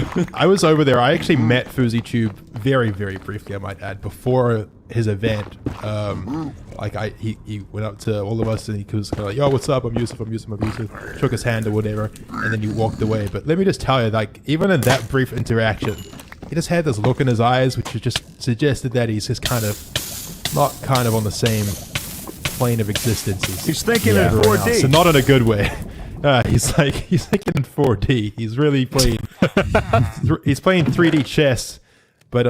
I actually met FoozyTube very, very briefly, I might add, before his event. He went up to all of us and he was kind of like, yo, what's up? I'm Yusuf. Shook his hand or whatever, and then he walked away. But let me just tell you, like, even in that brief interaction, he just had this look in his eyes, which just suggested that he's just kind of not kind of on the same plane of existence. He's thinking in everyone else, 4D. and not in a good way. He's thinking in 4D. He's really playing. He's playing 3D chess, but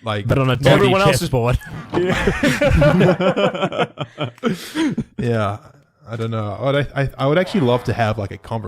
But on a Everyone 2D else is- chessboard. yeah, I don't know. I would actually love to have like a